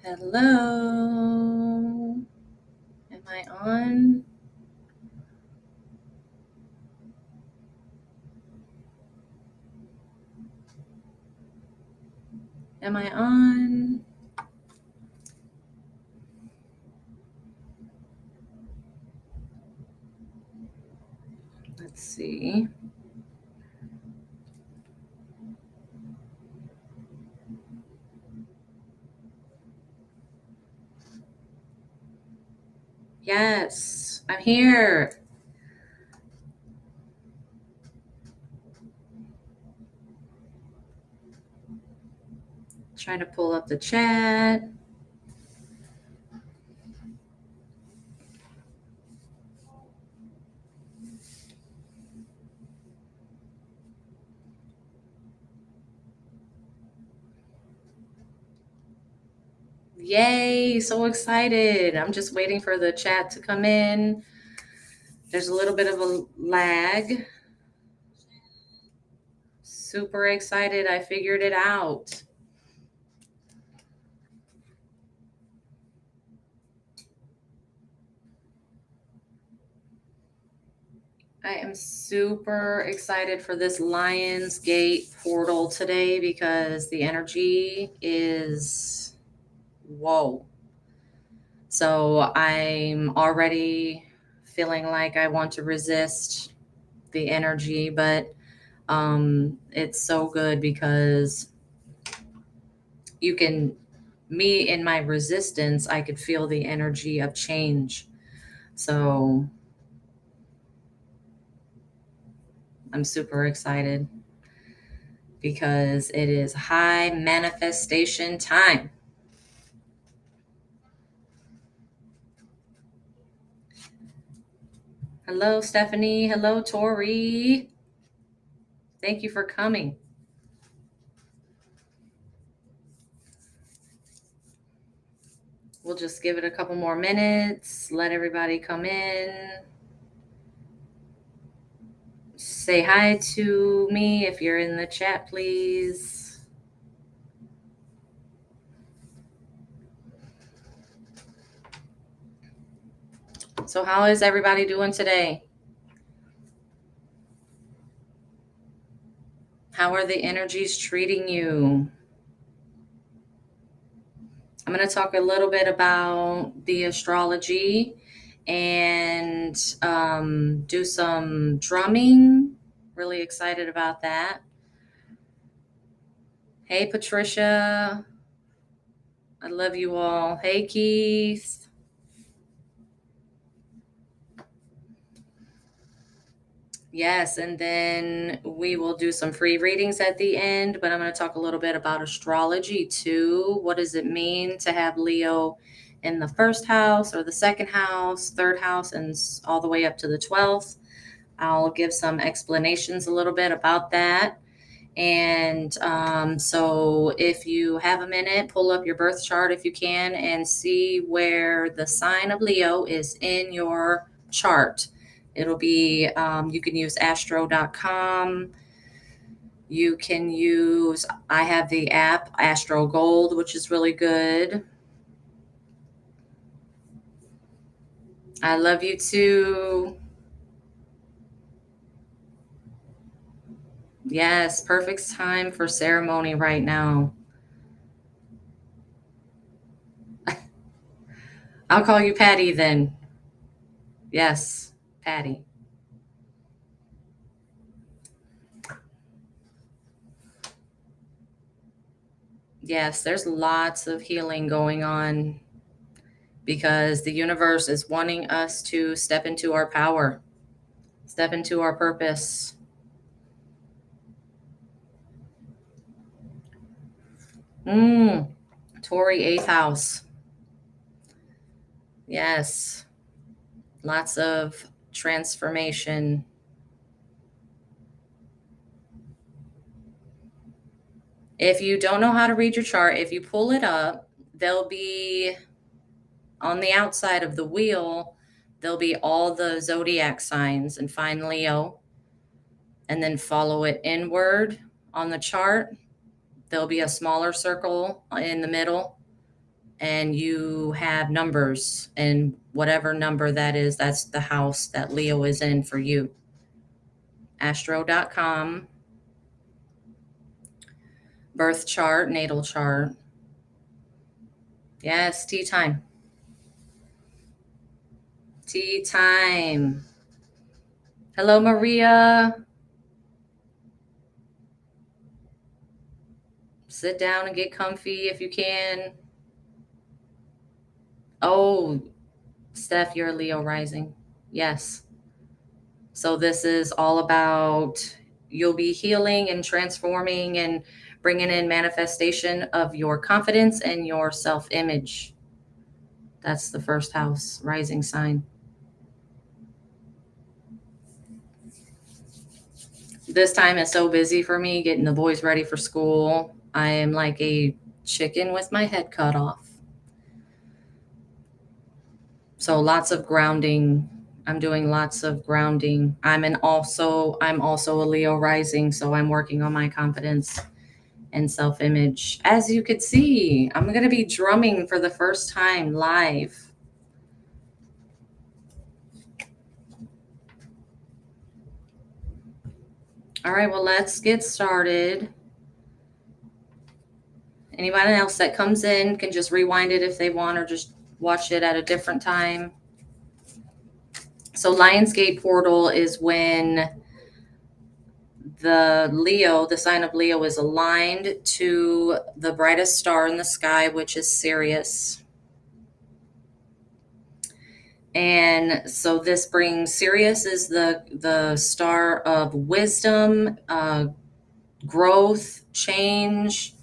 Hello. Am I on? Am I on? Let's see. Yes, I'm here. Trying to pull up the chat. Yay, so excited. I'm just waiting for the chat to come in. There's a little bit of a lag. Super excited. I figured it out. I am super excited for this Lions Gate portal today because the energy is whoa. So I'm already feeling like I want to resist the energy, but it's so good because you can, me in my resistance, I could feel the energy of change. So I'm super excited because it is high manifestation time. Hello, Stephanie. Hello, Tori. Thank you for coming. We'll just give it a couple more minutes, let everybody come in. Say hi to me if you're in the chat, please. So, how is everybody doing today? How are the energies treating you? I'm going to talk a little bit about the astrology and do some drumming. Really excited about that. Hey, Patricia. I love you all. Hey, Keith. Yes, and then we will do some free readings at the end, but I'm going to talk a little bit about astrology too. What does it mean to have Leo in the first house or the second house, third house, and all the way up to the 12th? I'll give some explanations a little bit about that. And so if you have a minute, pull up your birth chart if you can and see where the sign of Leo is in your chart. It'll be, you can use astro.com. You can use, I have the app Astro Gold, which is really good. I love you too. Yes, perfect time for ceremony right now. I'll call you Patty then. Yes, Patty. Yes, there's lots of healing going on because the universe is wanting us to step into our power, step into our purpose. Tori, eighth house. Yes, lots of transformation. If you don't know how to read your chart, if you pull it up, there'll be on the outside of the wheel, there'll be all the zodiac signs, and find Leo and then follow it inward on the chart. There'll be a smaller circle in the middle, and you have numbers, and whatever number that is, that's the house that Leo is in for you. Astro.com, birth chart, natal chart. Yes, tea time. Tea time. Hello, Maria. Sit down and get comfy if you can. Oh, Steph, you're a Leo rising. Yes. So this is all about, you'll be healing and transforming and bringing in manifestation of your confidence and your self-image. That's the first house, rising sign. This time is so busy for me getting the boys ready for school. I am like a chicken with my head cut off. So lots of grounding. I'm doing lots of grounding. I'm also a Leo rising, so I'm working on my confidence and self-image. As you could see, I'm going to be drumming for the first time live. All right, well, let's get started. Anybody else that comes in can just rewind it if they want, or just watch it at a different time. So Lionsgate portal is when the sign of Leo is aligned to the brightest star in the sky, which is Sirius. And so this brings, Sirius is the star of wisdom, growth, change.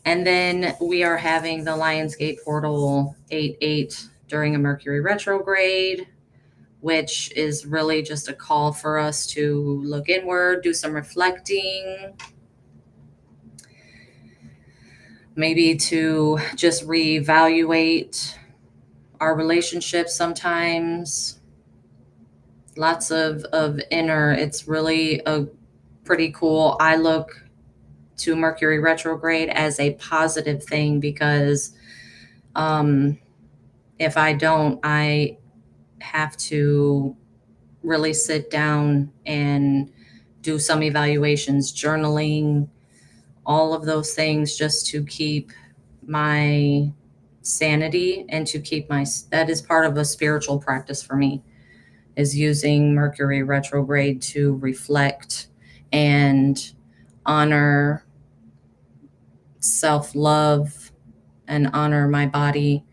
And then we are having the Lionsgate portal 8/8 during a Mercury retrograde, which is really just a call for us to look inward, do some reflecting, maybe to just reevaluate our relationships sometimes. Lots of inner, it's really a pretty cool. I look to Mercury retrograde as a positive thing because if I don't, I have to really sit down and do some evaluations, journaling, all of those things, just to keep my sanity and to keep that is part of a spiritual practice for me, is using Mercury retrograde to reflect and honor self-love and honor my body.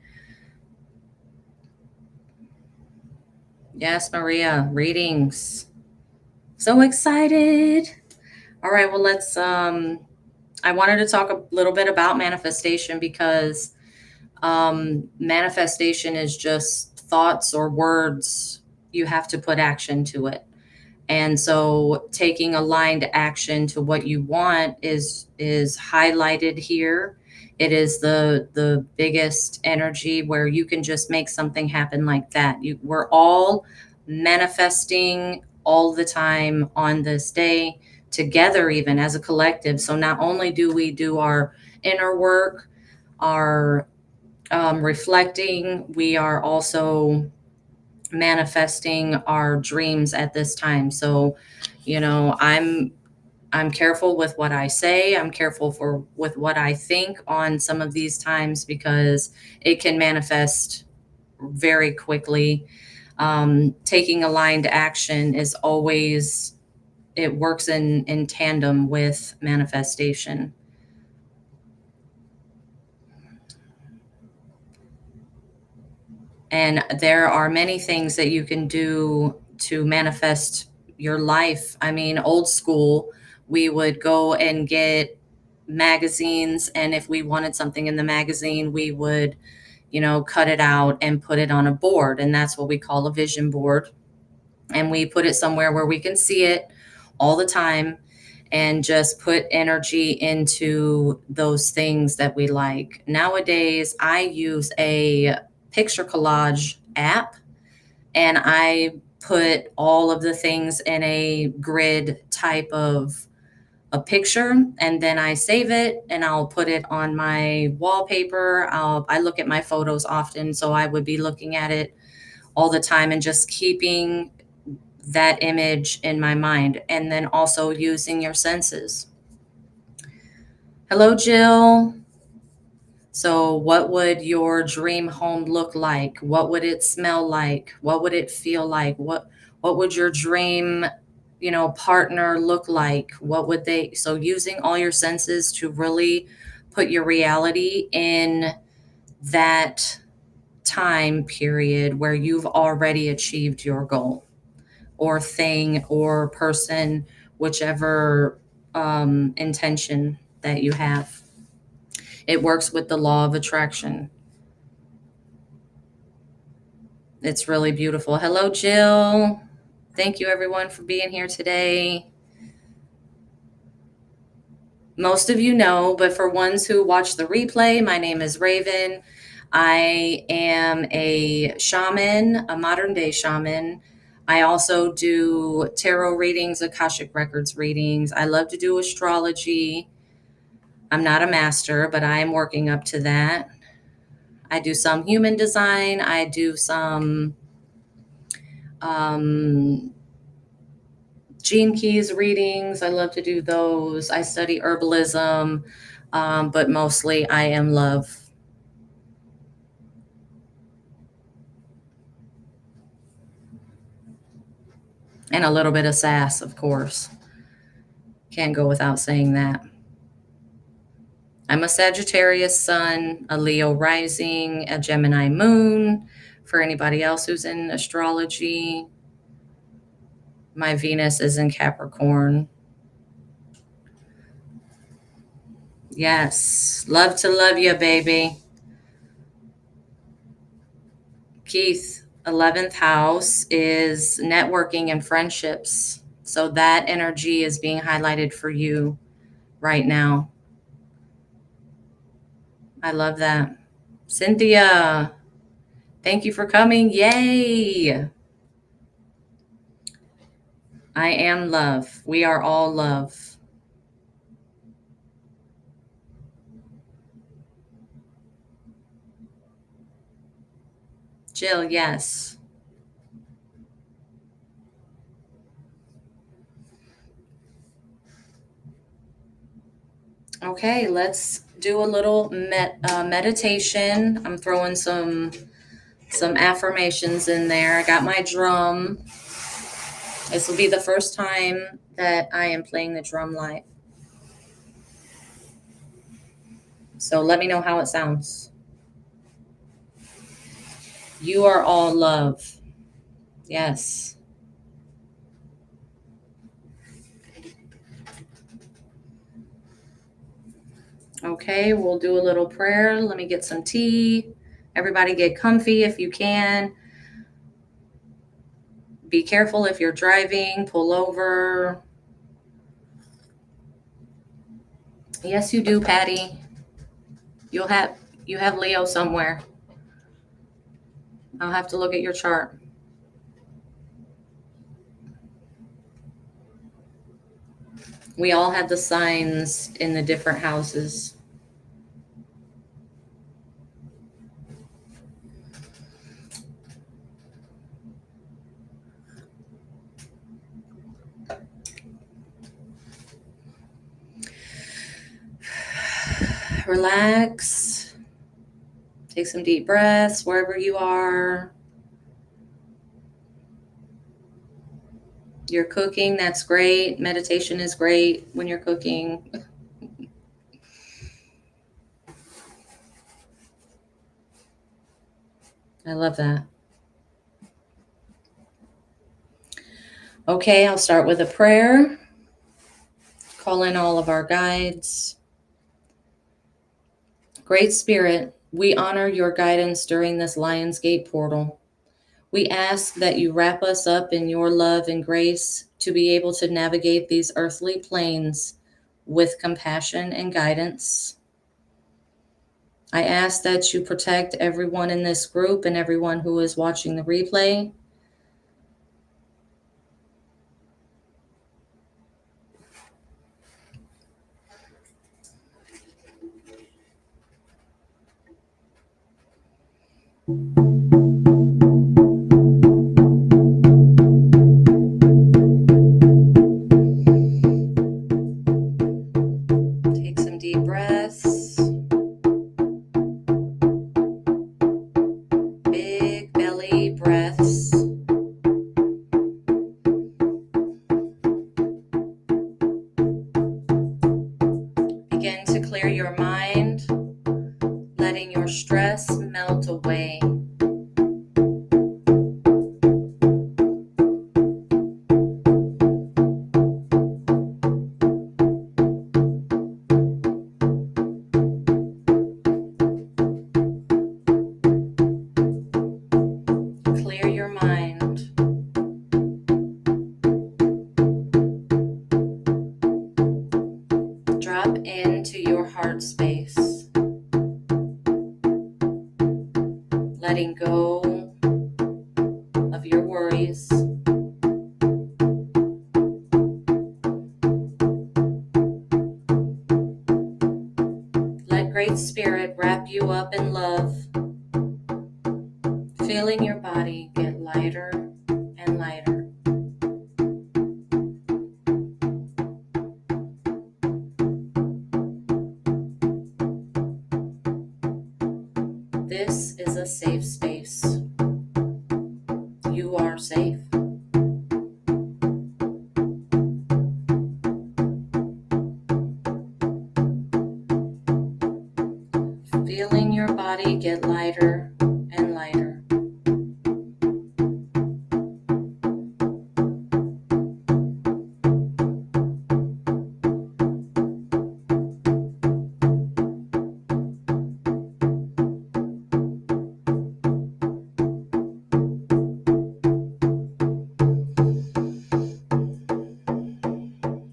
Yes, Maria, readings. So excited. All right, well, let's I wanted to talk a little bit about manifestation because manifestation is just thoughts or words. You have to put action to it. And so taking aligned action to what you want is highlighted here. It is the biggest energy where you can just make something happen like that. We're all manifesting all the time on this day together, even as a collective. So not only do we do our inner work, our reflecting, we are also manifesting our dreams at this time. So, I'm careful with what I say. I'm careful with what I think on some of these times because it can manifest very quickly. Taking aligned action is always, it works in tandem with manifestation. And there are many things that you can do to manifest your life. I mean, old school, we would go and get magazines, and if we wanted something in the magazine, we would, cut it out and put it on a board, and that's what we call a vision board. And we put it somewhere where we can see it all the time and just put energy into those things that we like. Nowadays, I use a picture collage app, and I put all of the things in a grid type of a picture, and then I save it and I'll put it on my wallpaper. I look at my photos often, so I would be looking at it all the time and just keeping that image in my mind, and then also using your senses. Hello, Jill. So, what would your dream home look like? What would it smell like? What would it feel like? What would your dream, partner look like? What would they So using all your senses to really put your reality in that time period where you've already achieved your goal or thing or person, whichever intention that you have. It works with the law of attraction. It's really beautiful. Hello, Jill. Thank you, everyone, for being here today. Most of you know, but for ones who watch the replay, my name is Raven. I am a shaman, a modern day shaman. I also do tarot readings, Akashic records readings. I love to do astrology. I'm not a master, but I am working up to that. I do some human design. I do some gene keys readings. I love to do those. I study herbalism, but mostly I am love. And a little bit of sass, of course. Can't go without saying that. I'm a Sagittarius sun, a Leo rising, a Gemini moon. For anybody else who's in astrology, my Venus is in Capricorn. Yes. Love to love you, baby. Keith, 11th house is networking and friendships. So that energy is being highlighted for you right now. I love that. Cynthia, thank you for coming. Yay. I am love. We are all love. Jill, yes. Okay, let's do a little meditation. I'm throwing some affirmations in there. I got my drum. This will be the first time that I am playing the drum live. So let me know how it sounds. You are all love. Yes. Okay, we'll do a little prayer. Let me get some tea. Everybody get comfy if you can. Be careful if you're driving. Pull over. Yes, you do, Patty. You have Leo somewhere. I'll have to look at your chart. We all have the signs in the different houses. Relax. Take some deep breaths wherever you are. You're cooking, that's great. Meditation is great when you're cooking. I love that. Okay, I'll start with a prayer. Call in all of our guides. Great Spirit, we honor your guidance during this Lionsgate portal. We ask that you wrap us up in your love and grace to be able to navigate these earthly planes with compassion and guidance. I ask that you protect everyone in this group and everyone who is watching the replay. Take some deep breaths. Big belly breaths. Begin to clear your mind, letting your stress melt away. Clear your mind. Drop into your heart space, letting go of your worries. Let Great Spirit wrap you up in love, feeling your body get lighter and lighter. This is a safe space. You are safe. Feeling your body get lighter and lighter.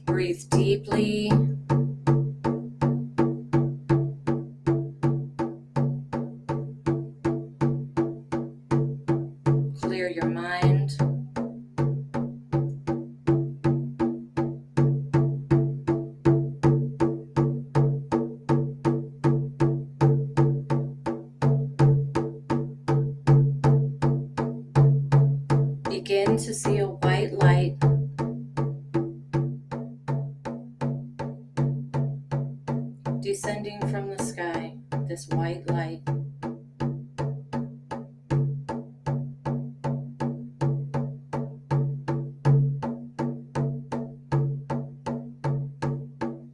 Breathe deeply. Clear your mind. Begin to see a white light descending from the sky, this white light.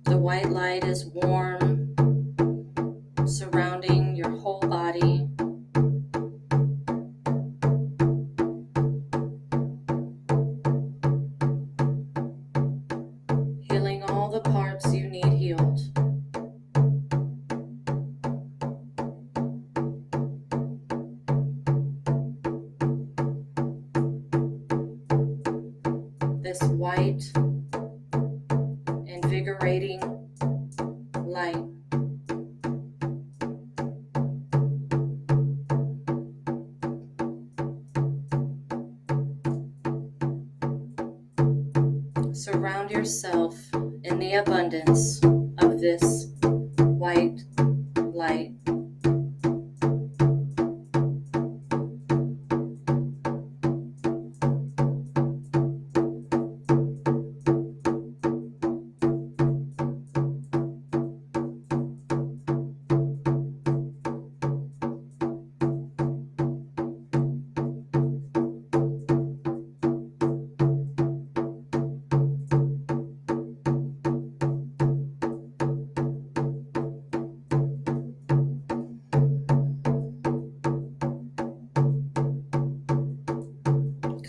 The white light is warm, surrounding your whole body. Healing all the parts you need healed. This white, invigorating light surround yourself in the abundance of this white light.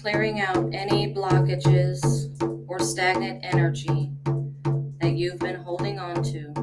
Clearing out any blockages or stagnant energy that you've been holding on to.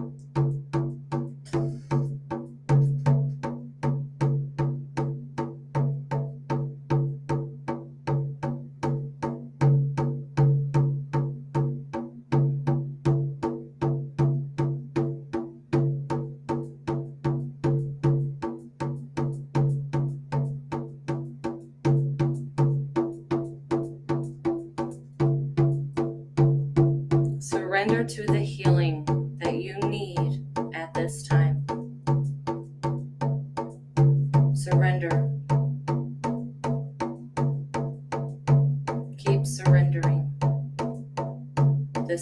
Surrender to the healing that you need at this time. Surrender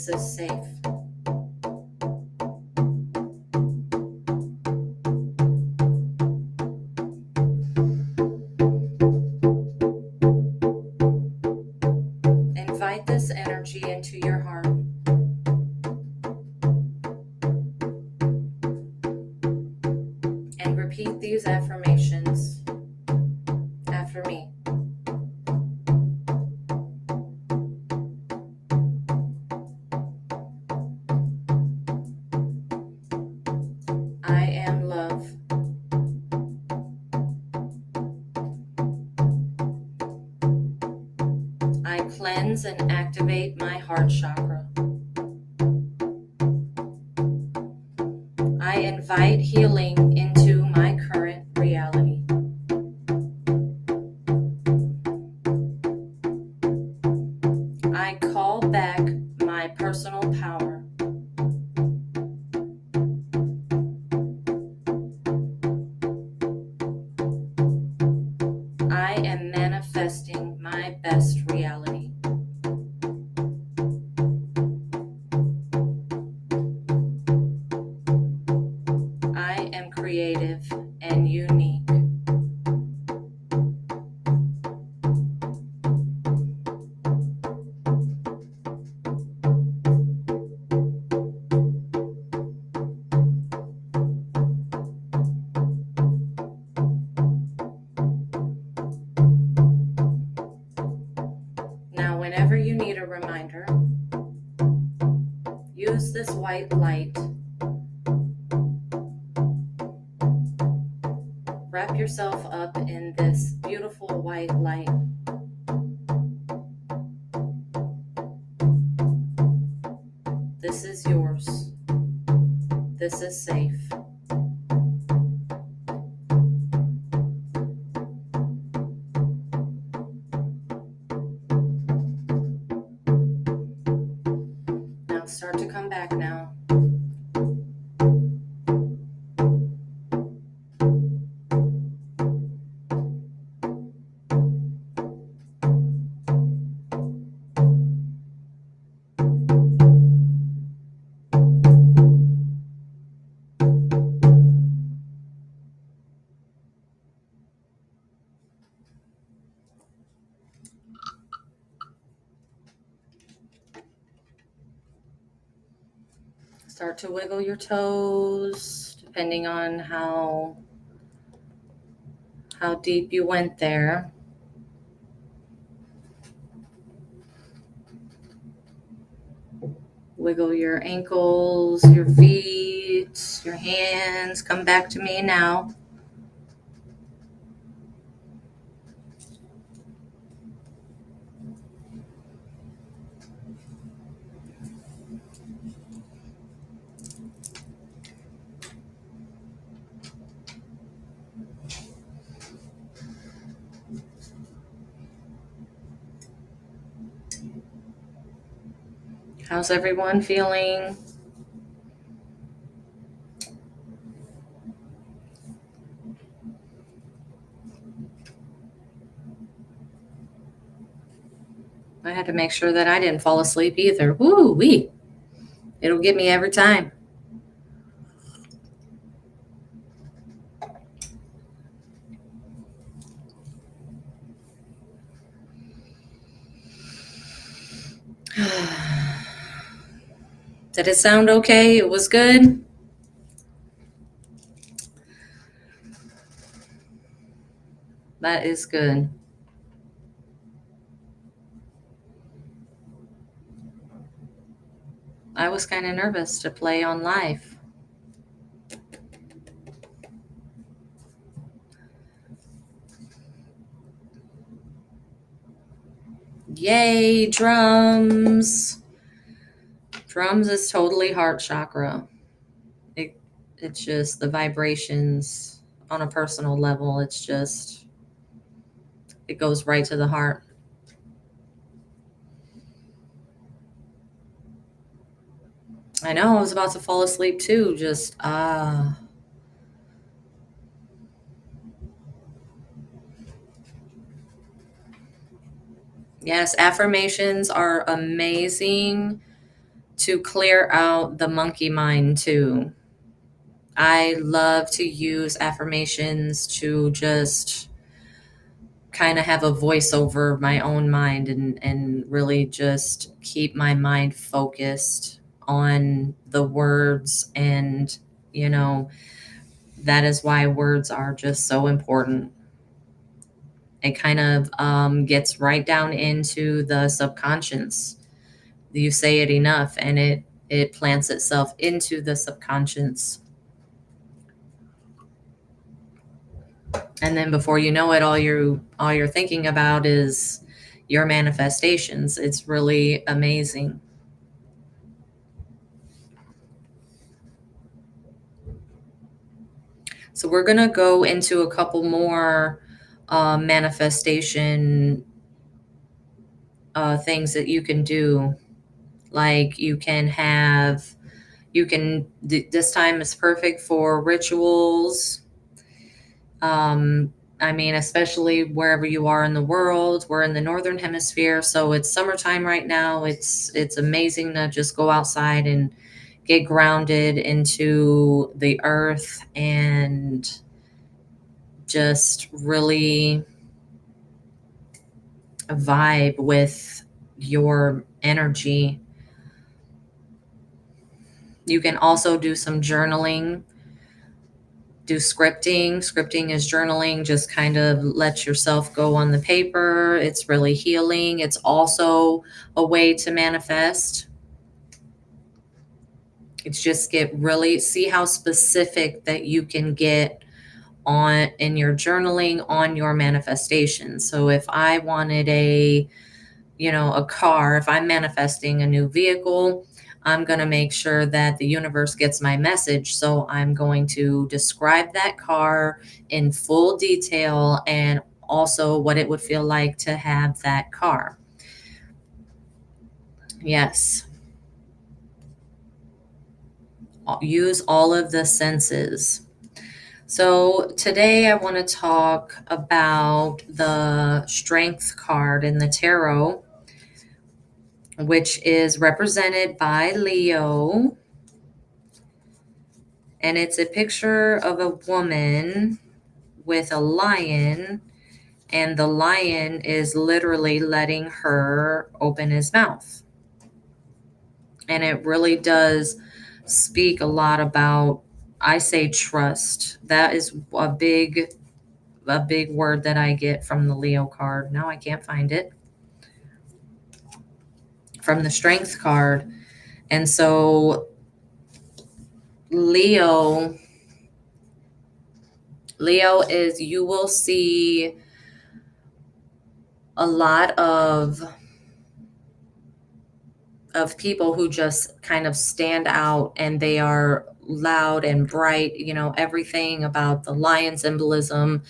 This is safe. Invite this energy into your heart. And repeat these affirmations after me. I am love. I cleanse and activate my heart chakra. I invite healing into my current reality. I call back my personal power. I am manifesting my best reality. I am creative and unique. Now, whenever you need a reminder, use this white light. Wrap yourself up in this beautiful white light. This is yours. This is safe. Now start to come back now. Start to wiggle your toes, depending on how deep you went there. Wiggle your ankles, your feet, your hands. Come back to me now. How's everyone feeling? I had to make sure that I didn't fall asleep either. Woo-wee. It'll get me every time. Did it sound okay? It was good? That is good. I was kind of nervous to play on live. Yay, drums. Drums is totally heart chakra. It's just the vibrations on a personal level. It goes right to the heart. I know, I was about to fall asleep too. Yes, affirmations are amazing to clear out the monkey mind too. I love to use affirmations to just kind of have a voice over my own mind and really just keep my mind focused on the words. And, you know, that is why words are just so important. It kind of gets right down into the subconscious. You say it enough and it plants itself into the subconscious. And then before you know it, all you're thinking about is your manifestations. It's really amazing. So we're gonna go into a couple more manifestation things that you can do. Like this time is perfect for rituals. I mean, especially wherever you are in the world. We're in the northern hemisphere, so it's summertime right now. It's amazing to just go outside and get grounded into the earth and just really vibe with your energy. You can also do some journaling, do scripting. Scripting is journaling, just kind of let yourself go on the paper. It's really healing. It's also a way to manifest. It's just get really see how specific that you can get on in your journaling on your manifestation. So if I wanted a car, if I'm manifesting a new vehicle, I'm going to make sure that the universe gets my message. So I'm going to describe that car in full detail and also what it would feel like to have that car. Yes. Use all of the senses. So today I want to talk about the Strength card in the tarot, which is represented by Leo. And it's a picture of a woman with a lion, and the lion is literally letting her open his mouth. And it really does speak a lot about, I say, trust. That is a big word that I get from the Leo card. Now I can't find it. From the Strength card. And so Leo is, you will see a lot of people who just kind of stand out, and they are loud and bright, everything about the lion symbolism.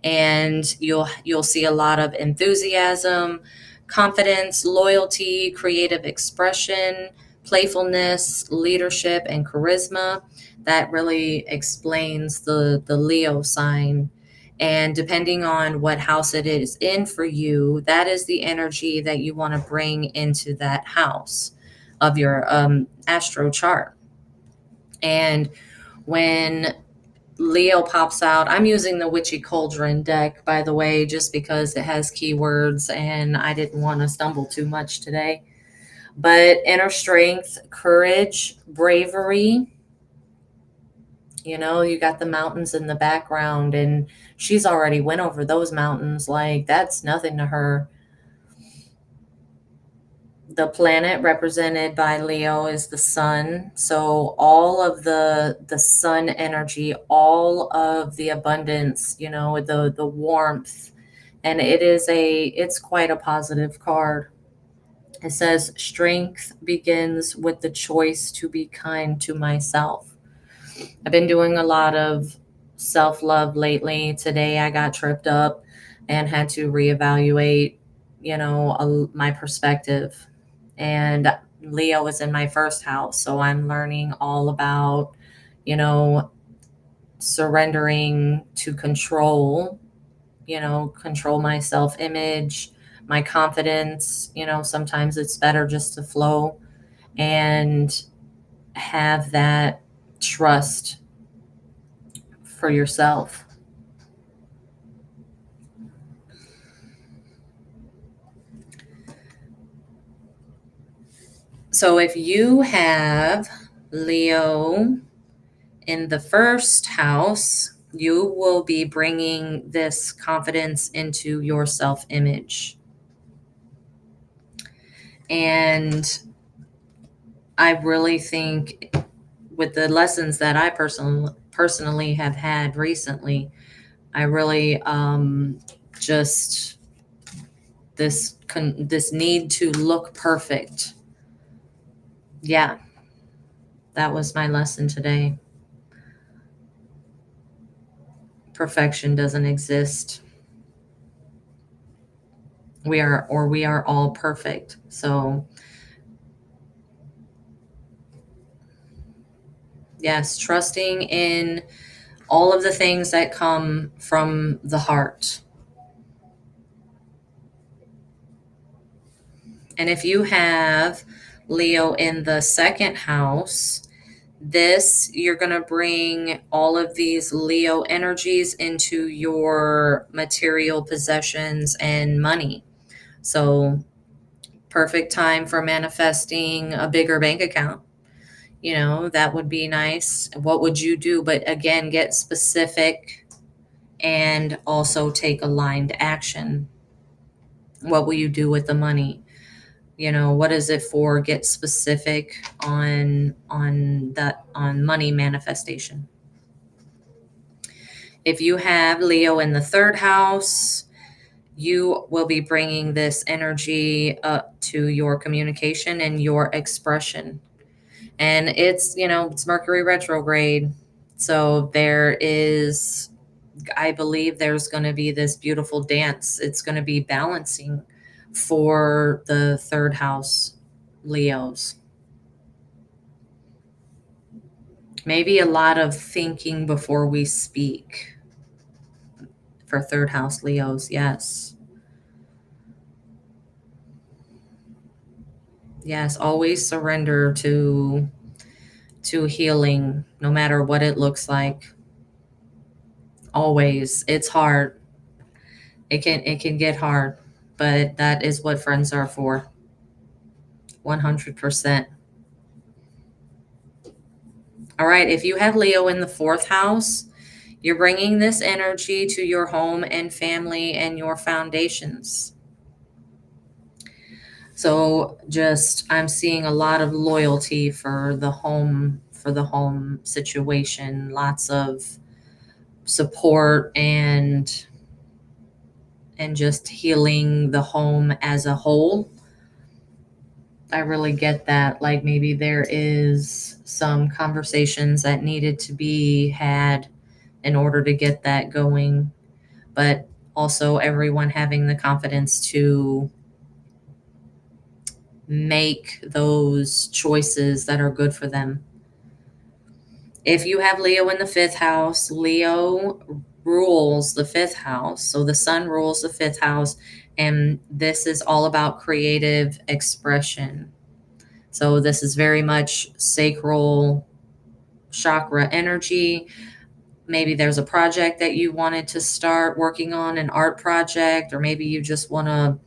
And you'll see a lot of enthusiasm, confidence, loyalty, creative expression, playfulness, leadership, and charisma. That really explains the Leo sign. And depending on what house it is in for you, that is the energy that you want to bring into that house of your astro chart. And when Leo pops out, I'm using the Witchy Cauldron deck, by the way, just because it has keywords and I didn't want to stumble too much today. But inner strength, courage, bravery. You got the mountains in the background, and she's already went over those mountains. Like, that's nothing to her. The planet represented by Leo is the sun. So all of the sun energy, all of the abundance, the warmth, and it's quite a positive card. It says strength begins with the choice to be kind to myself. I've been doing a lot of self-love lately. Today I got tripped up and had to reevaluate, my perspective. And Leo was in my first house, so I'm learning all about, surrendering to control my self-image, my confidence. Sometimes it's better just to flow and have that trust for yourself. So if you have Leo in the first house, you will be bringing this confidence into your self image. And I really think with the lessons that I personally have had recently, I really just this need to look perfect. Yeah, that was my lesson today. Perfection doesn't exist. We are all perfect. So, yes, trusting in all of the things that come from the heart. And if you have Leo in the second house, you're going to bring all of these Leo energies into your material possessions and money. So, perfect time for manifesting a bigger bank account. That would be nice. What would you do? But again, get specific and also take aligned action. What will you do with the money? What is it for? Get specific on money manifestation. If you have Leo in the third house, you will be bringing this energy up to your communication and your expression. And it's Mercury retrograde. So I believe there's going to be this beautiful dance. It's going to be balancing for the third house Leos. Maybe a lot of thinking before we speak for third house Leos. Yes. Yes, always surrender to healing no matter what it looks like. Always. It's hard. It can get hard, but that is what friends are for. 100%. All right, if you have Leo in the fourth house, you're bringing this energy to your home and family and your foundations. So I'm seeing a lot of loyalty for the home situation, lots of support and just healing the home as a whole. I really get that. Like maybe there is some conversations that needed to be had in order to get that going, but also everyone having the confidence to make those choices that are good for them. If you have Leo in the fifth house, Leo rules the fifth house. So the sun rules the fifth house, and this is all about creative expression. So this is very much sacral chakra energy. Maybe there's a project that you wanted to start working on, an art project, or maybe you just want to,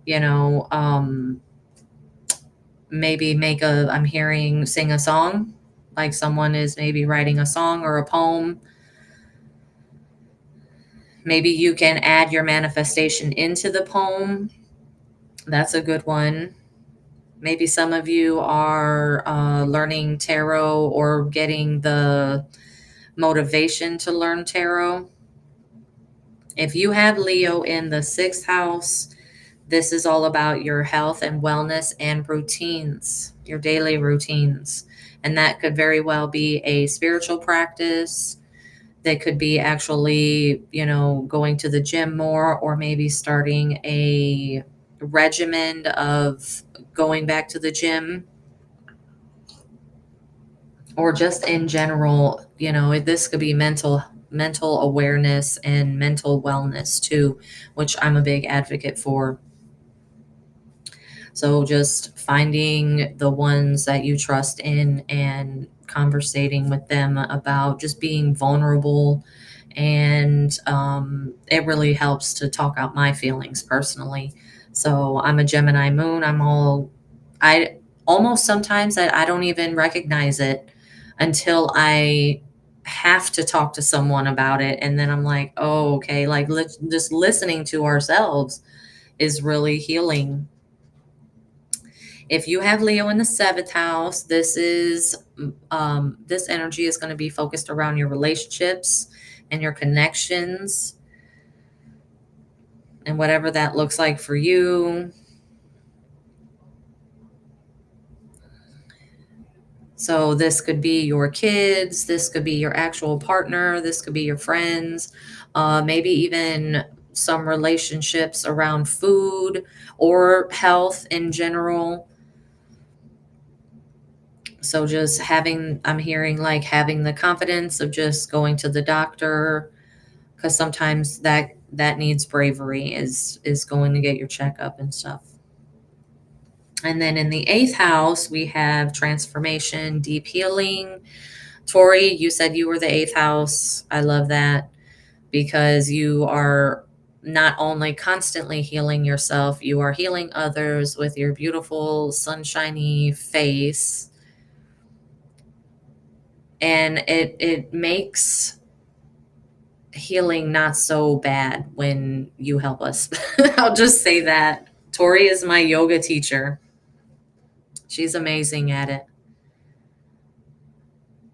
you know, maybe sing a song, like someone is maybe writing a song or a poem. Maybe you can add your manifestation into the poem. That's a good one. Maybe some of you are learning tarot or getting the motivation to learn tarot. If you have Leo in the sixth house, this is all about your health and wellness and routines, your daily routines. And that could very well be a spiritual practice. That could be actually, going to the gym more, or maybe starting a regimen of going back to the gym, or just in general, this could be mental awareness and mental wellness too, which I'm a big advocate for. So just finding the ones that you trust in and conversating with them about just being vulnerable. And it really helps to talk out my feelings personally. So I'm a Gemini moon. I almost sometimes that I don't even recognize it until I have to talk to someone about it. And then I'm like, oh, okay. Like just listening to ourselves is really healing. If you have Leo in the seventh house, this energy is going to be focused around your relationships and your connections and whatever that looks like for you. So this could be your kids, this could be your actual partner, this could be your friends, maybe even some relationships around food or health in general. So just I'm hearing like having the confidence of just going to the doctor, because sometimes that needs bravery, is going to get your checkup and stuff. And then in the eighth house, we have transformation, deep healing. Tori, you said you were the eighth house. I love that because you are not only constantly healing yourself, you are healing others with your beautiful, sunshiny face. And it makes healing not so bad when you help us. I'll just say that. Tori is my yoga teacher. She's amazing at it.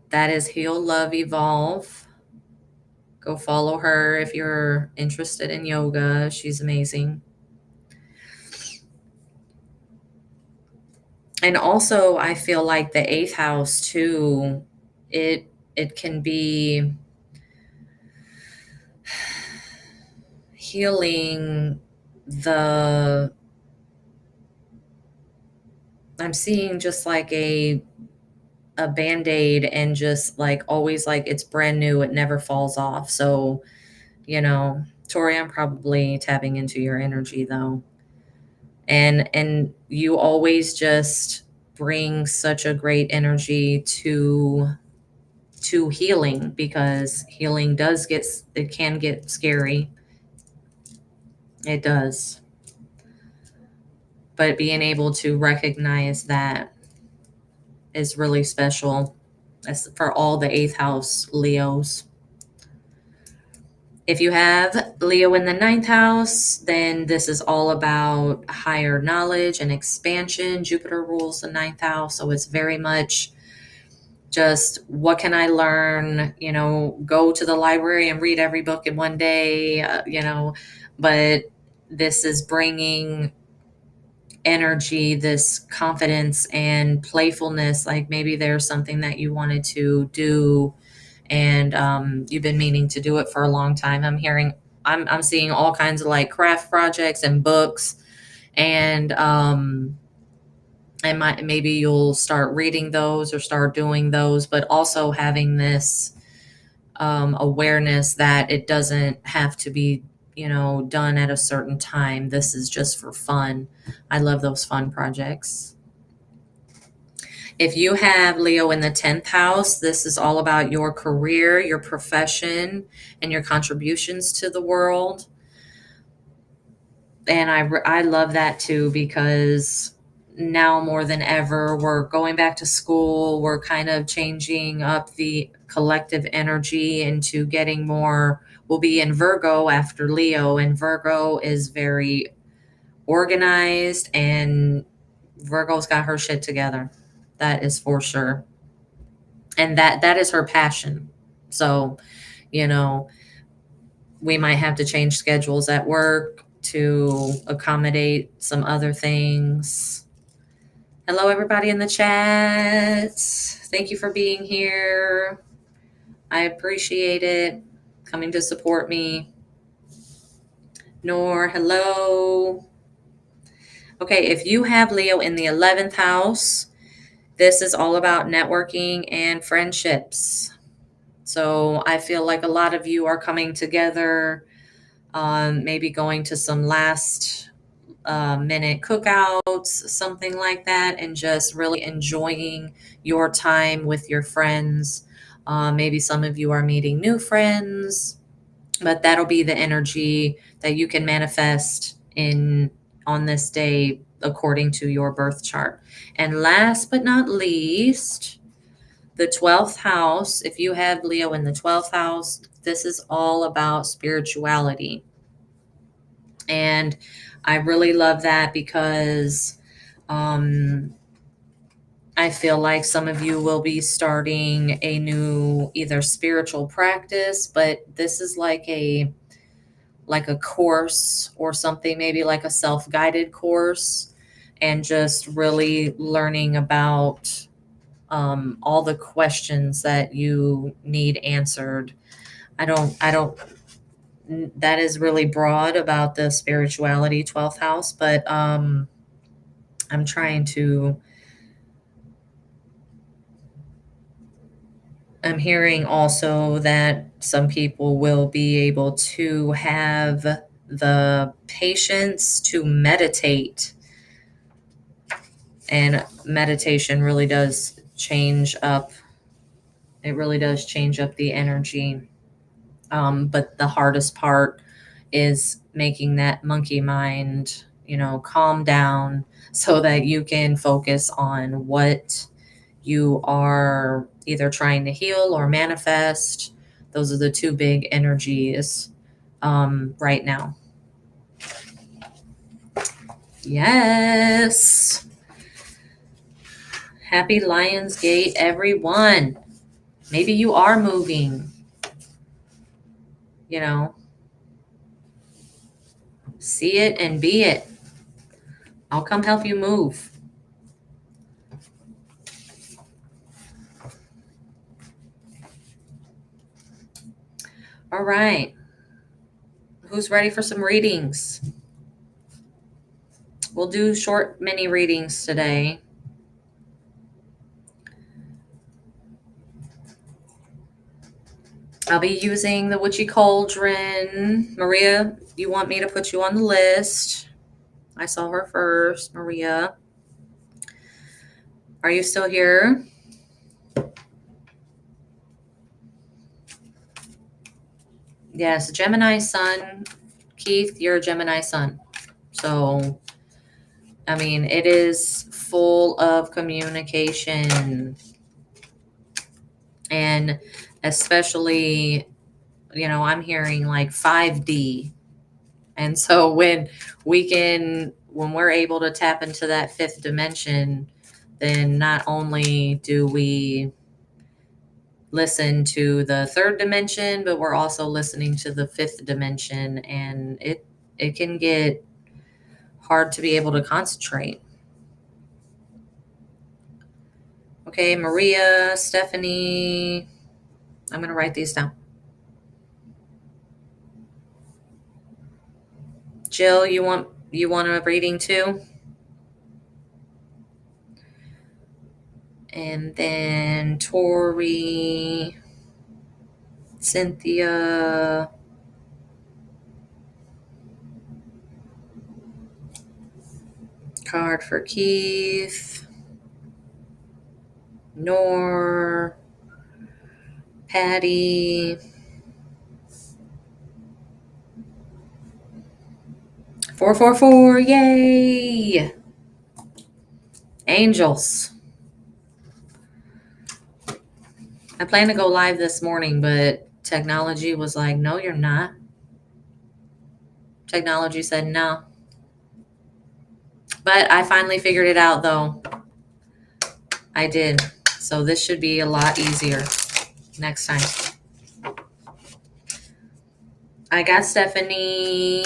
That is Heal, Love, Evolve. Go follow her if you're interested in yoga. She's amazing. And also, I feel like the eighth house too, it can be healing the I'm seeing just like a band-aid, and just like always like it's brand new, it never falls off. So, Tori, I'm probably tapping into your energy though. And you always just bring such a great energy to healing, because healing it can get scary. It does. But being able to recognize that is really special. That's for all the eighth house Leos. If you have Leo in the ninth house, then this is all about higher knowledge and expansion. Jupiter rules the ninth house, so it's very much just what can I learn? Go to the library and read every book in one day, but this is bringing energy, this confidence and playfulness. Like maybe there's something that you wanted to do, and you've been meaning to do it for a long time. I'm seeing all kinds of like craft projects and books, and maybe you'll start reading those or start doing those, but also having this awareness that it doesn't have to be done at a certain time. This is just for fun. I love those fun projects. If you have Leo in the 10th house, this is all about your career, your profession, and your contributions to the world. And I love that too, because now more than ever, we're going back to school. We're kind of changing up the collective energy into getting more. We'll be in Virgo after Leo, and Virgo is very organized, and Virgo's got her shit together. That is for sure. And that is her passion. So, you know, we might have to change schedules at work to accommodate some other things. Hello, everybody in the chat. Thank you for being here. I appreciate it. Coming to support me. Nor, hello. Okay, if you have Leo in the 11th house, this is all about networking and friendships. So I feel like a lot of you are coming together, maybe going to some last minute cookouts, something like that, and just really enjoying your time with your friends. Maybe some of you are meeting new friends, but that'll be the energy that you can manifest in on this day according to your birth chart. And last but not least, the 12th house. If you have Leo in the 12th house, this is all about spirituality. And I really love that because I feel like some of you will be starting a new either spiritual practice, but this is like a course or something, maybe like a self-guided course, and just really learning about all the questions that you need answered. I don't, that is really broad about the spirituality 12th house, but I'm trying to, I'm hearing also that some people will be able to have the patience to meditate. And meditation really does change up, it really does change up the energy. But the hardest part is making that monkey mind, calm down so that you can focus on what you are either trying to heal or manifest. Those are the two big energies right now. Yes. Happy Lionsgate, everyone. Maybe you are moving, see it and be it. I'll come help you move. All right. Who's ready for some readings? We'll do short mini readings today. I'll be using the Witchy Cauldron. Maria, you want me to put you on the list? I saw her first. Maria, are you still here? Yes, Gemini sun. Keith, you're a Gemini sun. So, I mean, it is full of communication. And especially, I'm hearing like 5D. And so when we're able to tap into that fifth dimension, then not only do we listen to the third dimension, but we're also listening to the fifth dimension, and it can get hard to be able to concentrate. Okay, Maria, Stephanie, I'm going to write these down. Jill, you want a reading too? And then Tori, Cynthia, card for Keith, Nor, Patty, 444, yay! Angels. I planned to go live this morning, but technology was like, no, you're not. Technology said no. But I finally figured it out, though. I did. So this should be a lot easier next time. I got Stephanie.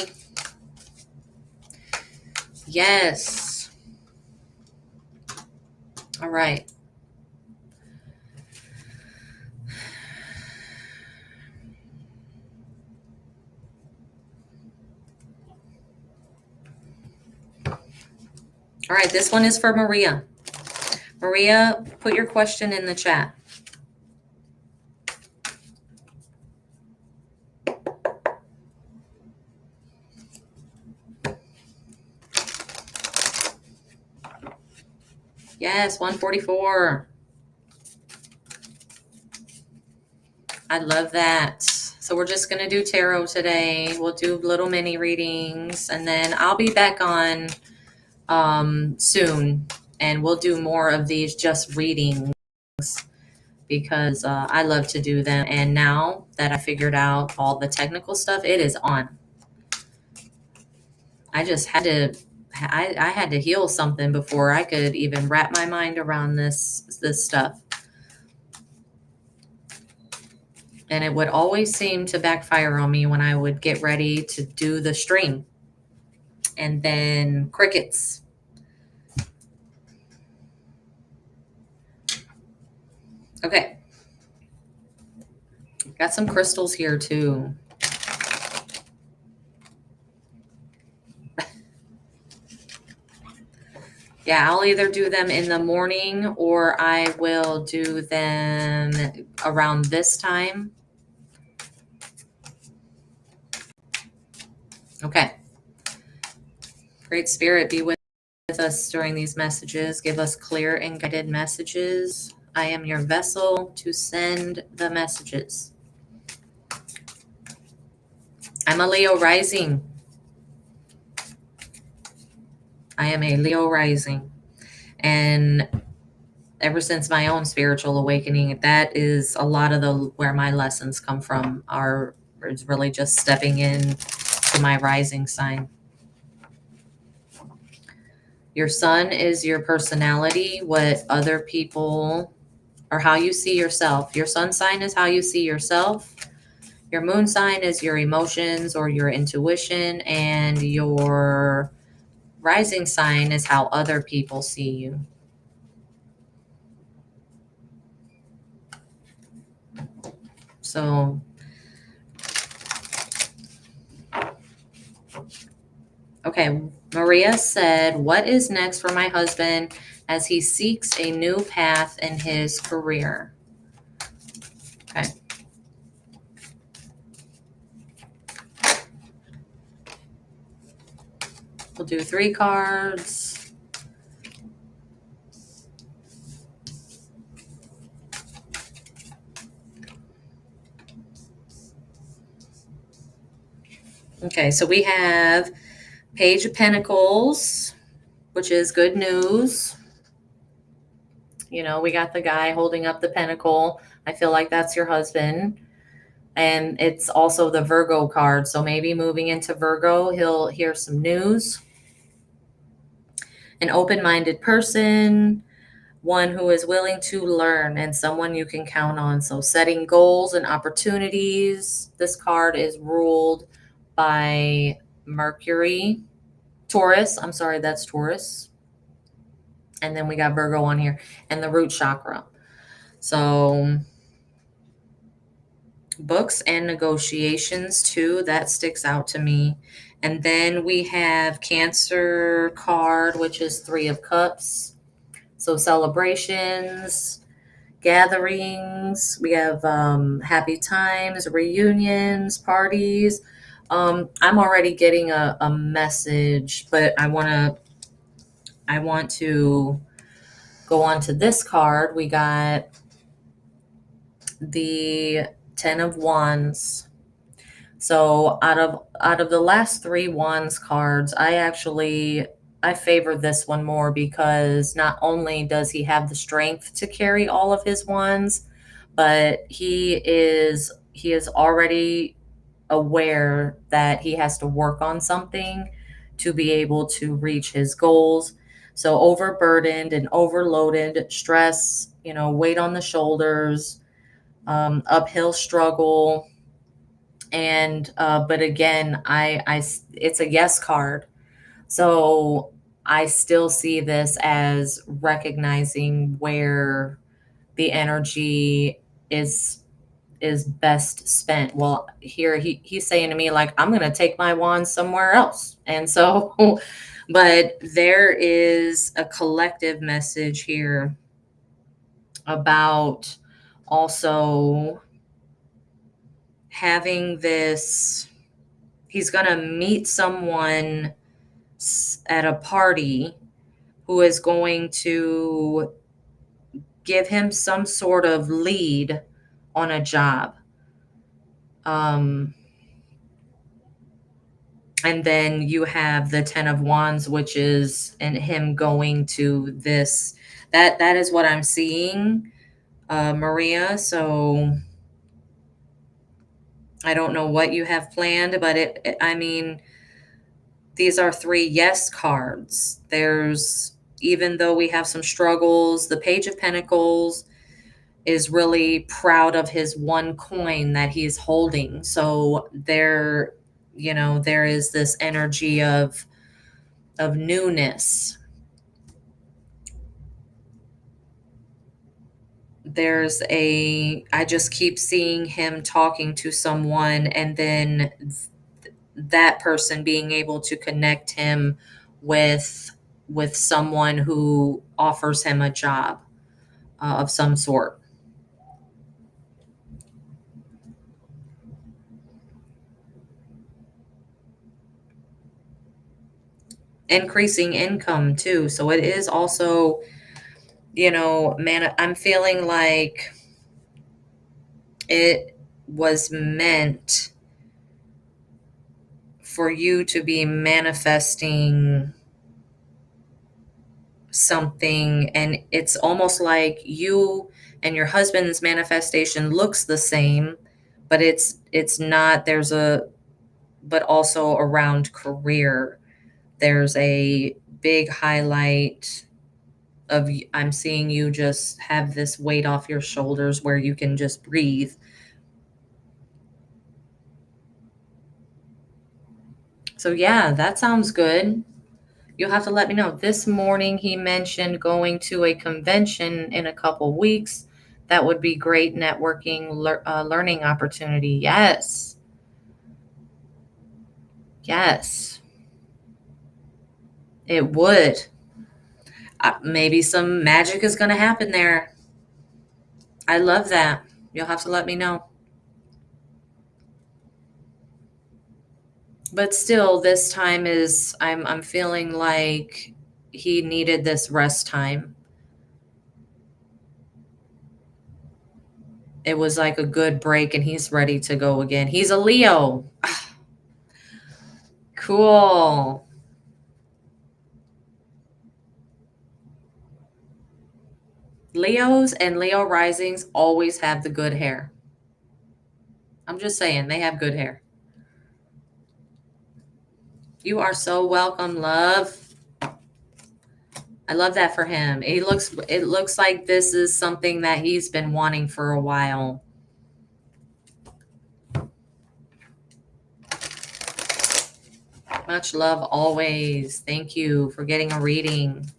Yes. All right. All right, this one is for Maria. Maria, put your question in the chat. Yes, 144. I love that. So we're just going to do tarot today. We'll do little mini readings, and then I'll be back on soon, and we'll do more of these just readings because I love to do them. And now that I figured out all the technical stuff, it is on. I just had to I had to heal something before I could even wrap my mind around this stuff. And it would always seem to backfire on me when I would get ready to do the stream. And then crickets. Okay. Got some crystals here too. Yeah, I'll either do them in the morning or I will do them around this time. Okay. Great Spirit, be with us during these messages. Give us clear and guided messages. I am your vessel to send the messages. I'm a Leo rising. I am a Leo rising. And ever since my own spiritual awakening, that is a lot of where my lessons come from, are is really just stepping in to my rising sign. Your sun is your personality, what other people, or how you see yourself. Your sun sign is how you see yourself. Your moon sign is your emotions or your intuition, and your rising sign is how other people see you. So okay, Maria said, what is next for my husband as he seeks a new path in his career? Okay. We'll do 3 cards. Okay, so we have Page of Pentacles, which is good news. You know, we got the guy holding up the pentacle. I feel like that's your husband. And it's also the Virgo card. So maybe moving into Virgo, he'll hear some news. An open-minded person, one who is willing to learn, and someone you can count on. So setting goals and opportunities. This card is ruled by Mercury. Taurus. I'm sorry, that's Taurus. And then we got Virgo on here, and the root chakra. So books and negotiations too, that sticks out to me. And then we have Cancer card, which is 3 of Cups. So celebrations, gatherings. We have happy times, reunions, parties. I'm already getting a message, but I want to go on to this card. We got the 10 of Wands. So out of the last 3 Wands cards, I favor this one more because not only does he have the strength to carry all of his wands, but he is already aware that he has to work on something to be able to reach his goals. So overburdened and overloaded, stress, weight on the shoulders, uphill struggle. And but again, it's a yes card. So I still see this as recognizing where the energy is best spent. Well, here he's saying to me, like, I'm gonna take my wand somewhere else. And so but there is a collective message here about also having this. He's gonna meet someone at a party who is going to give him some sort of lead on a job. Um, and then you have the 10 of Wands, which is and him going to this. That is what I'm seeing, Maria. So I don't know what you have planned, but I mean, these are three yes cards. There's, even though we have some struggles, the Page of Pentacles is really proud of his one coin that he's holding. So there, there is this energy of newness. I just keep seeing him talking to someone, and then that person being able to connect him with someone who offers him a job of some sort. Increasing income too. So it is also, man, I'm feeling like it was meant for you to be manifesting something, and it's almost like you and your husband's manifestation looks the same, but it's not. But also around career, there's a big highlight of, I'm seeing you just have this weight off your shoulders where you can just breathe. So yeah, that sounds good. You'll have to let me know. This morning he mentioned going to a convention in a couple weeks. That would be great networking, learning opportunity. Yes. Yes. It would. Maybe some magic is going to happen there. I love that. You'll have to let me know. But still, this time is, I'm feeling like he needed this rest time. It was like a good break, and he's ready to go again. He's a Leo. Cool. Leos and Leo risings always have the good hair. I'm just saying, they have good hair. You are so welcome, love. I love that for him. It looks like this is something that he's been wanting for a while. Much love always. Thank you for getting a reading.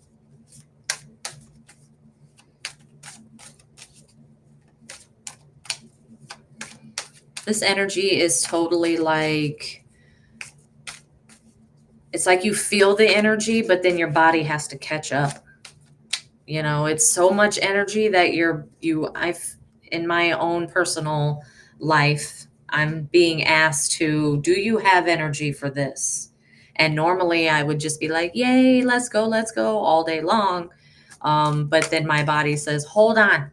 This energy is totally like, it's like you feel the energy, but then your body has to catch up. It's so much energy that I've, in my own personal life, I'm being asked to, do you have energy for this? And normally I would just be like, yay, let's go all day long. But then my body says, hold on,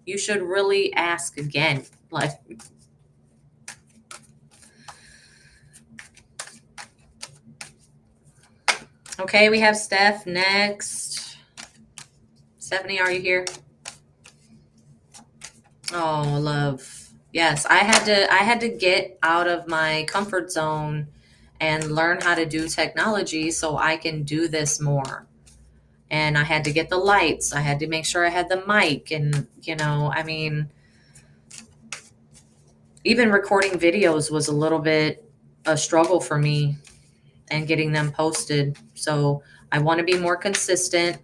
you should really ask again. Like, okay, we have Steph next. Stephanie, are you here? Oh, love. Yes, I had to get out of my comfort zone and learn how to do technology so I can do this more. And I had to get the lights. I had to make sure I had the mic, and I mean, even recording videos was a little bit a struggle for me, and getting them posted. So I want to be more consistent.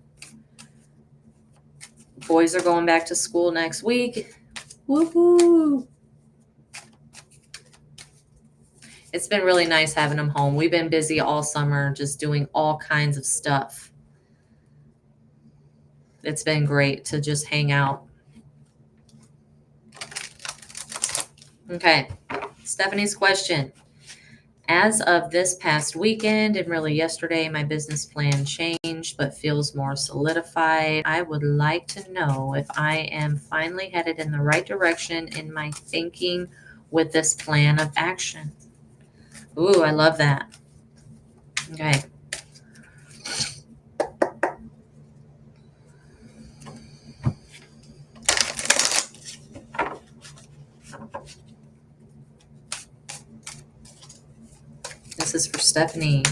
Boys are going back to school next week. Woohoo! It's been really nice having them home. We've been busy all summer, just doing all kinds of stuff. It's been great to just hang out. Okay, Stephanie's question. As of this past weekend and really yesterday, my business plan changed but feels more solidified. I would like to know if I am finally headed in the right direction in my thinking with this plan of action. Ooh, I love that. Okay. This is for Stephanie.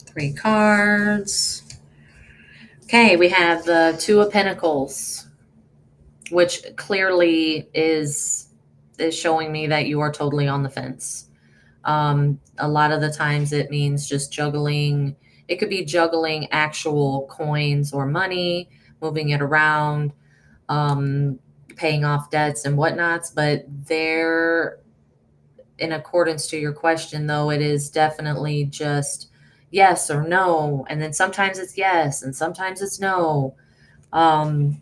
3 cards. Okay, we have the Two of Pentacles, which clearly is showing me that you are totally on the fence. A lot of the times it means just juggling. It could be juggling actual coins or money, moving it around, paying off debts and whatnots. But there, in accordance to your question, though, it is definitely just yes or no. And then sometimes it's yes and sometimes it's no. Um,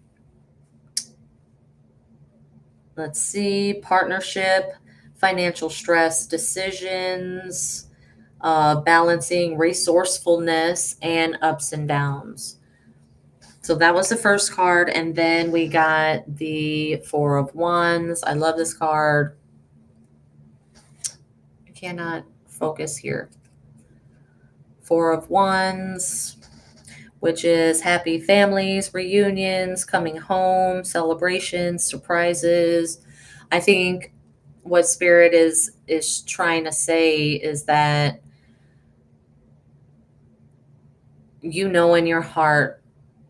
let's see, partnership, financial stress, decisions, balancing resourcefulness and ups and downs. So that was the first card. And then we got the Four of Wands. I love this card. I cannot focus here. Four of Wands, which is happy families, reunions, coming home, celebrations, surprises. I think what Spirit is trying to say is that you know in your heart,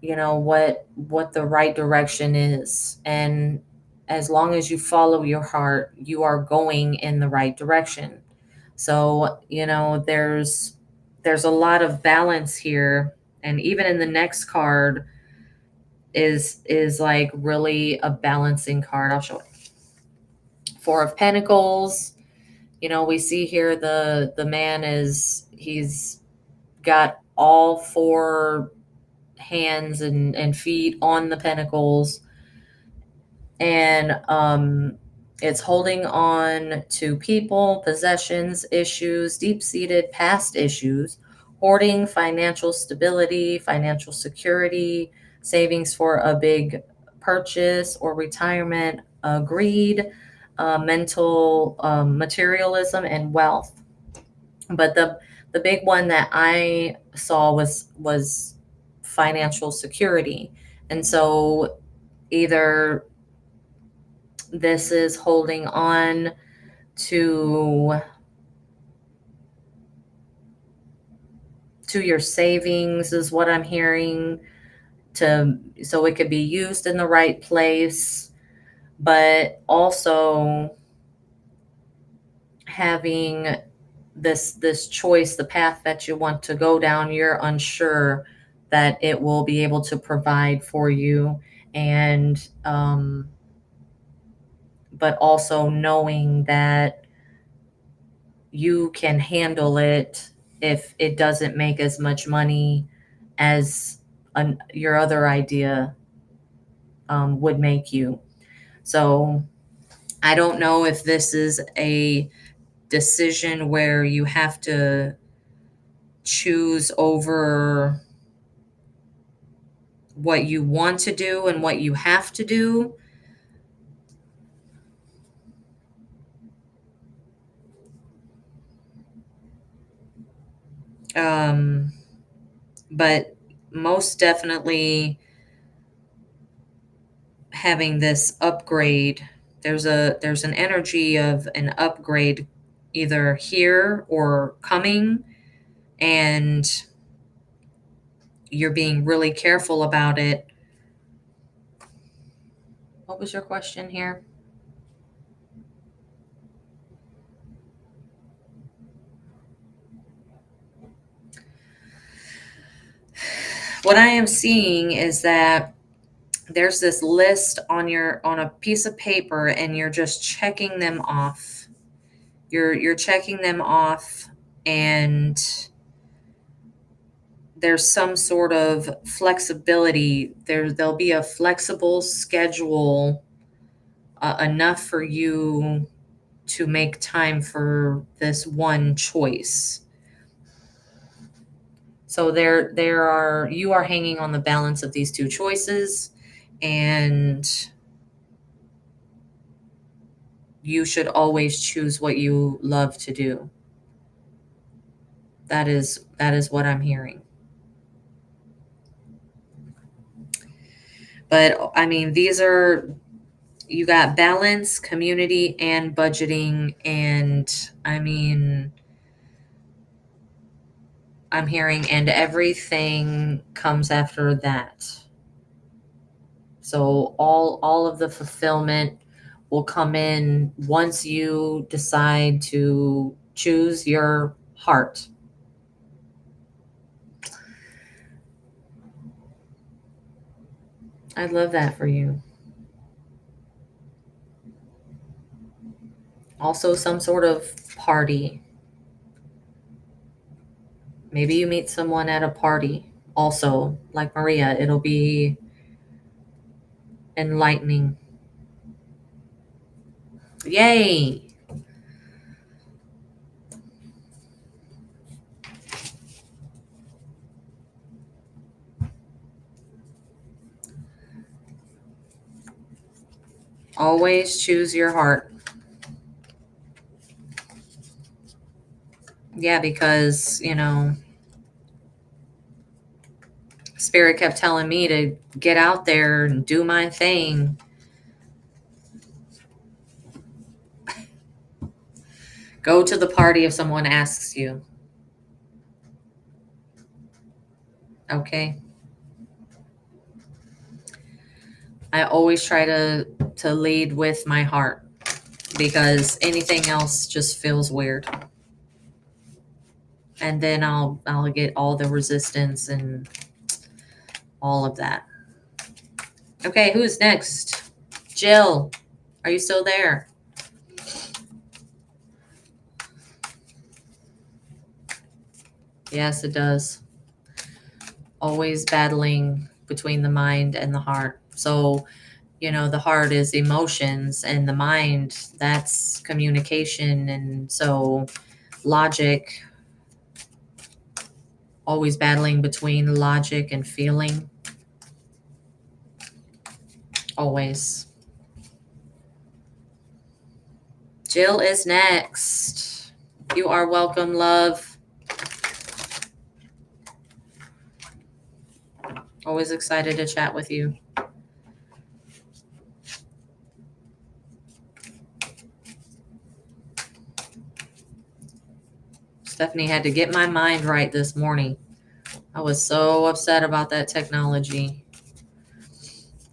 you know what the right direction is, and as long as you follow your heart, you are going in the right direction. So, there's a lot of balance here, and even in the next card is like really a balancing card. I'll show it. Four of Pentacles. We see here the man he's got all four hands and feet on the pentacles, and it's holding on to people, possessions, issues, deep-seated past issues, hoarding, financial stability, financial security, savings for a big purchase or retirement, greed, mental materialism, and wealth. But the big one that I saw was financial security. And so either this is holding on to your savings is what I'm hearing, so it could be used in the right place, but also having this choice, the path that you want to go down, you're unsure that it will be able to provide for you, and but also knowing that you can handle it if it doesn't make as much money as your other idea would make you. So I don't know if this is a decision where you have to choose over what you want to do and what you have to do. Um, but most definitely having this upgrade, there's an energy of an upgrade either here or coming, and you're being really careful about it. What was your question here? What I am seeing is that there's this list on a piece of paper, and you're just checking them off. You're checking them off, and there's some sort of flexibility. There'll be a flexible schedule, enough for you to make time for this one choice. So you are hanging on the balance of these two choices, and you should always choose what you love to do. That is what I'm hearing. But I mean, you got balance, community, and budgeting, and I mean, I'm hearing and everything comes after that. So all of the fulfillment will come in once you decide to choose your heart. I love that for you. Also, some sort of party. Maybe you meet someone at a party. Also, like Maria, it'll be enlightening. Yay! Always choose your heart. Yeah, because, Spirit kept telling me to get out there and do my thing. Go to the party if someone asks you. Okay? I always try to lead with my heart, because anything else just feels weird. And then I'll get all the resistance and all of that. Okay, who's next? Jill, are you still there? Yes, it does. Always battling between the mind and the heart. So, the heart is emotions, and the mind, that's communication. And so logic, always battling between logic and feeling. Always. Jill is next. You are welcome, love. Always excited to chat with you. Stephanie had to get my mind right this morning. I was so upset about that technology.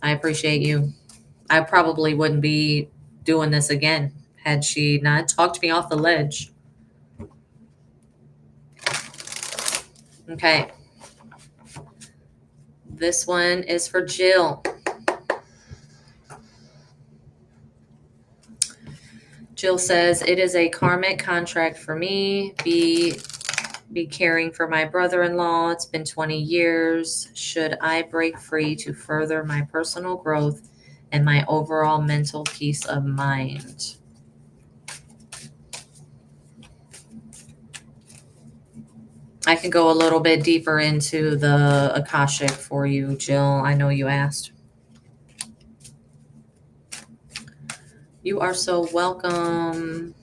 I appreciate you. I probably wouldn't be doing this again had she not talked me off the ledge. Okay. This one is for Jill. Jill says, it is a karmic contract for me. Be caring for my brother-in-law. It's been 20 years. Should I break free to further my personal growth and my overall mental peace of mind? I can go a little bit deeper into the Akashic for you, Jill. I know you asked. You are so welcome.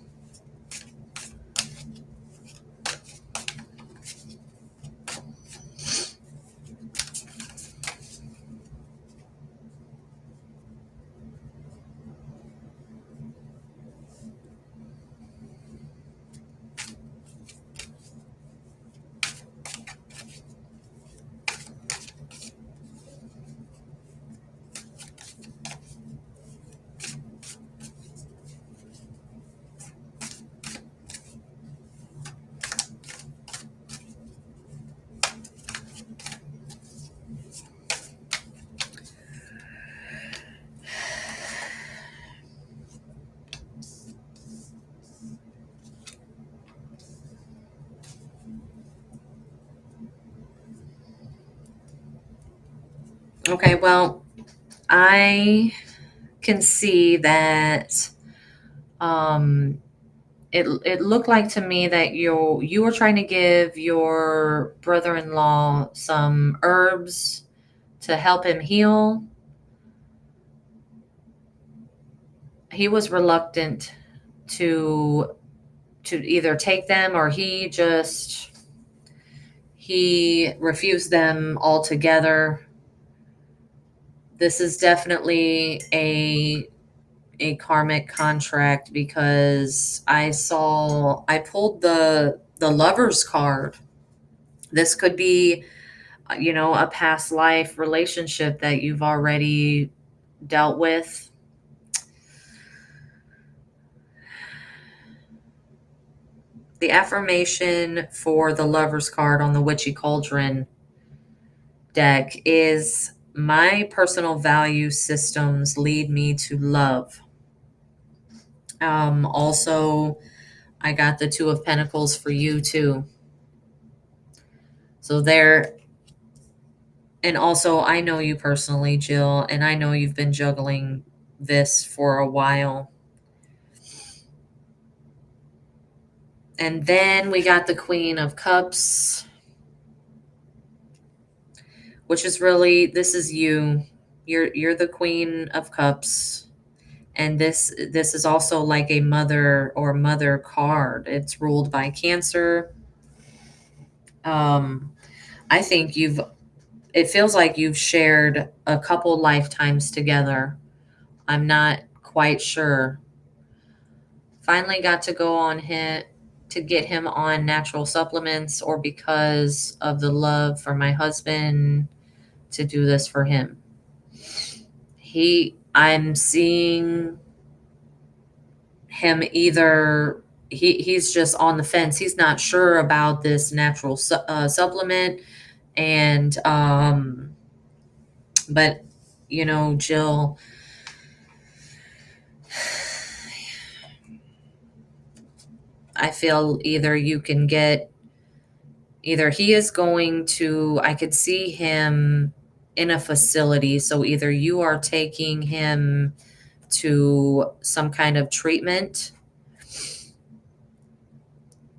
Okay, well, I can see that um it looked like to me that you were trying to give your brother-in-law some herbs to help him heal. He was reluctant to either take them, or he refused them altogether. This is definitely a karmic contract, because I pulled the lover's card. This could be, a past life relationship that you've already dealt with. The affirmation for the lover's card on the witchy cauldron deck is, my personal value systems lead me to love. Also, I got the Two of Pentacles for you too. So there, and also I know you personally, Jill, and I know you've been juggling this for a while. And then we got the Queen of Cups, which is really, this is you. You're the Queen of Cups. And this is also like a mother card. It's ruled by Cancer. Um I think it feels like you've shared a couple lifetimes together. I'm not quite sure. Finally got to go on him to get him on natural supplements, or because of the love for my husband, to do this for him. I'm seeing him either he's just on the fence. He's not sure about this natural supplement, and but Jill, I feel either he is going to, I could see him in a facility. So either you are taking him to some kind of treatment,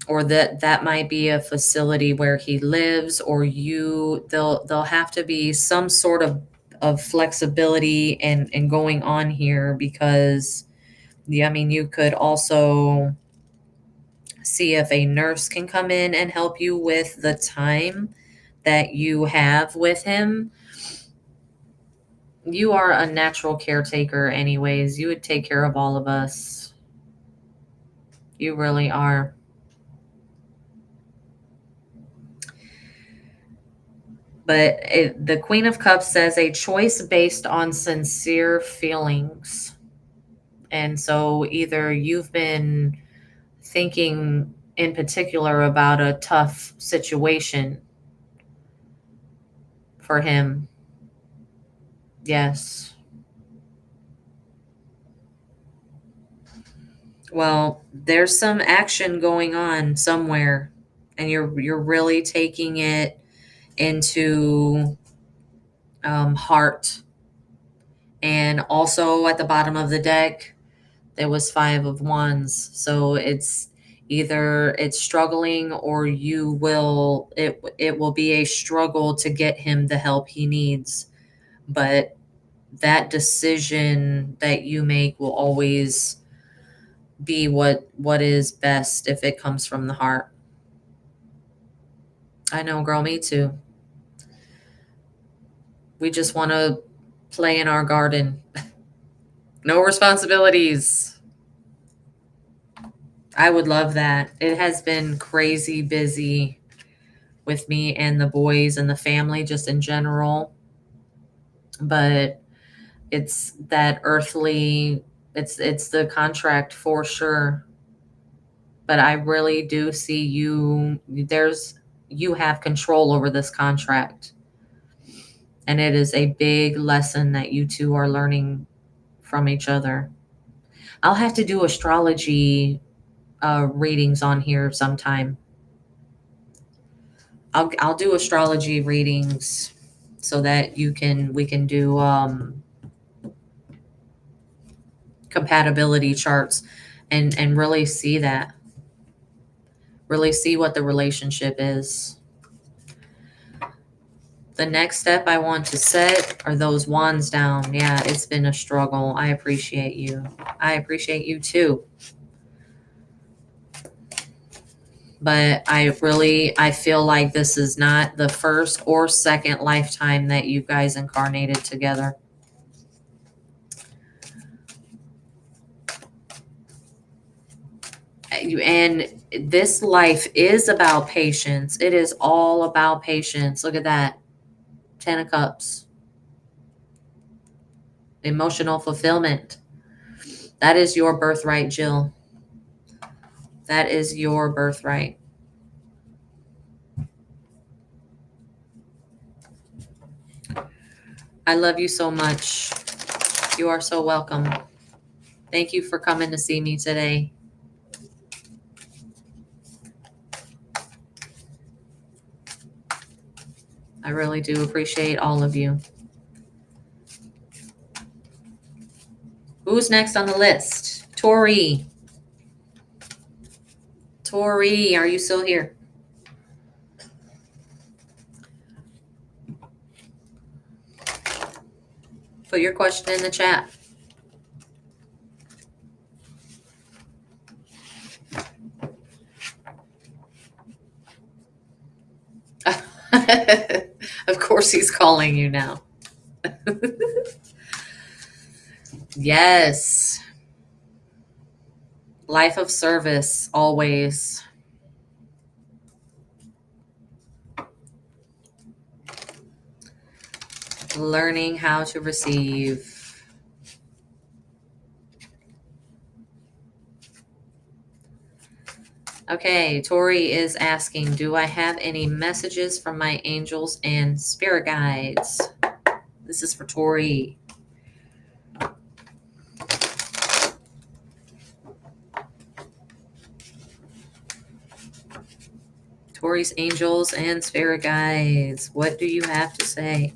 or that might be a facility where he lives, or they'll have to be some sort of flexibility and going on here, because yeah, I mean, you could also see if a nurse can come in and help you with the time that you have with him. You are a natural caretaker anyways. You would take care of all of us. You really are. But the Queen of Cups says a choice based on sincere feelings. And so either you've been thinking in particular about a tough situation for him. Yes. Well, there's some action going on somewhere, and you're really taking it into heart. And also at the bottom of the deck, there was Five of Wands. So it's struggling, or it will be a struggle to get him the help he needs. But that decision that you make will always be what is best, if it comes from the heart. I know, girl, me too. We just want to play in our garden. No responsibilities. I would love that. It has been crazy busy with me and the boys and the family just in general. But it's that earthly, it's the contract for sure. But I really do see you have control over this contract. And it is a big lesson that you two are learning from each other. I'll have to do astrology readings on here sometime. I'll do astrology readings so that we can do compatibility charts and really see what the relationship is. The next step I want to set are those wands down. Yeah, it's been a struggle. I appreciate you. I appreciate you too. But I feel like this is not the first or second lifetime that you guys incarnated together. And this life is about patience. It is all about patience. Look at that. 10 of Cups. Emotional fulfillment. That is your birthright, Jill. That is your birthright. I love you so much. You are so welcome. Thank you for coming to see me today. I really do appreciate all of you. Who's next on the list? Tori. Tori, are you still here? Put your question in the chat. Of course he's calling you now. Yes. Life of service, always. Learning how to receive. Okay, Tori is asking, do I have any messages from my angels and spirit guides? This is for Tori. Tori's angels and spirit guides. What do you have to say?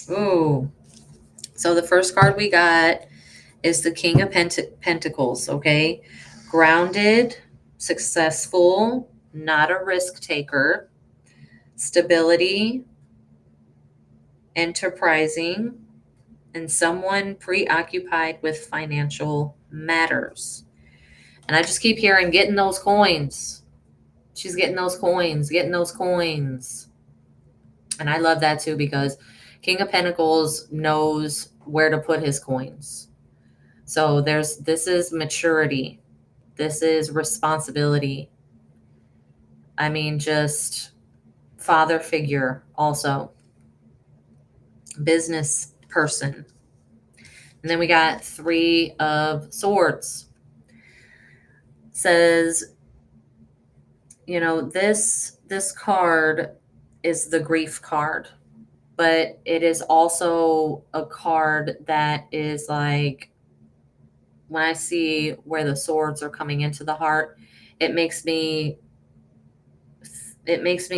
Oh, so the first card we got is the King of Pentacles, okay? Grounded, successful, not a risk taker, stability, enterprising, and someone preoccupied with financial matters. And I just keep hearing getting those coins. She's getting those coins, getting those coins. And I love that too, because King of Pentacles knows where to put his coins. So this is maturity. This is responsibility. I mean, just father figure also. Business person. And then we got 3 of Swords. Says, you know, this card is the grief card, but it is also a card that is like, when I see where the swords are coming into the heart, it makes me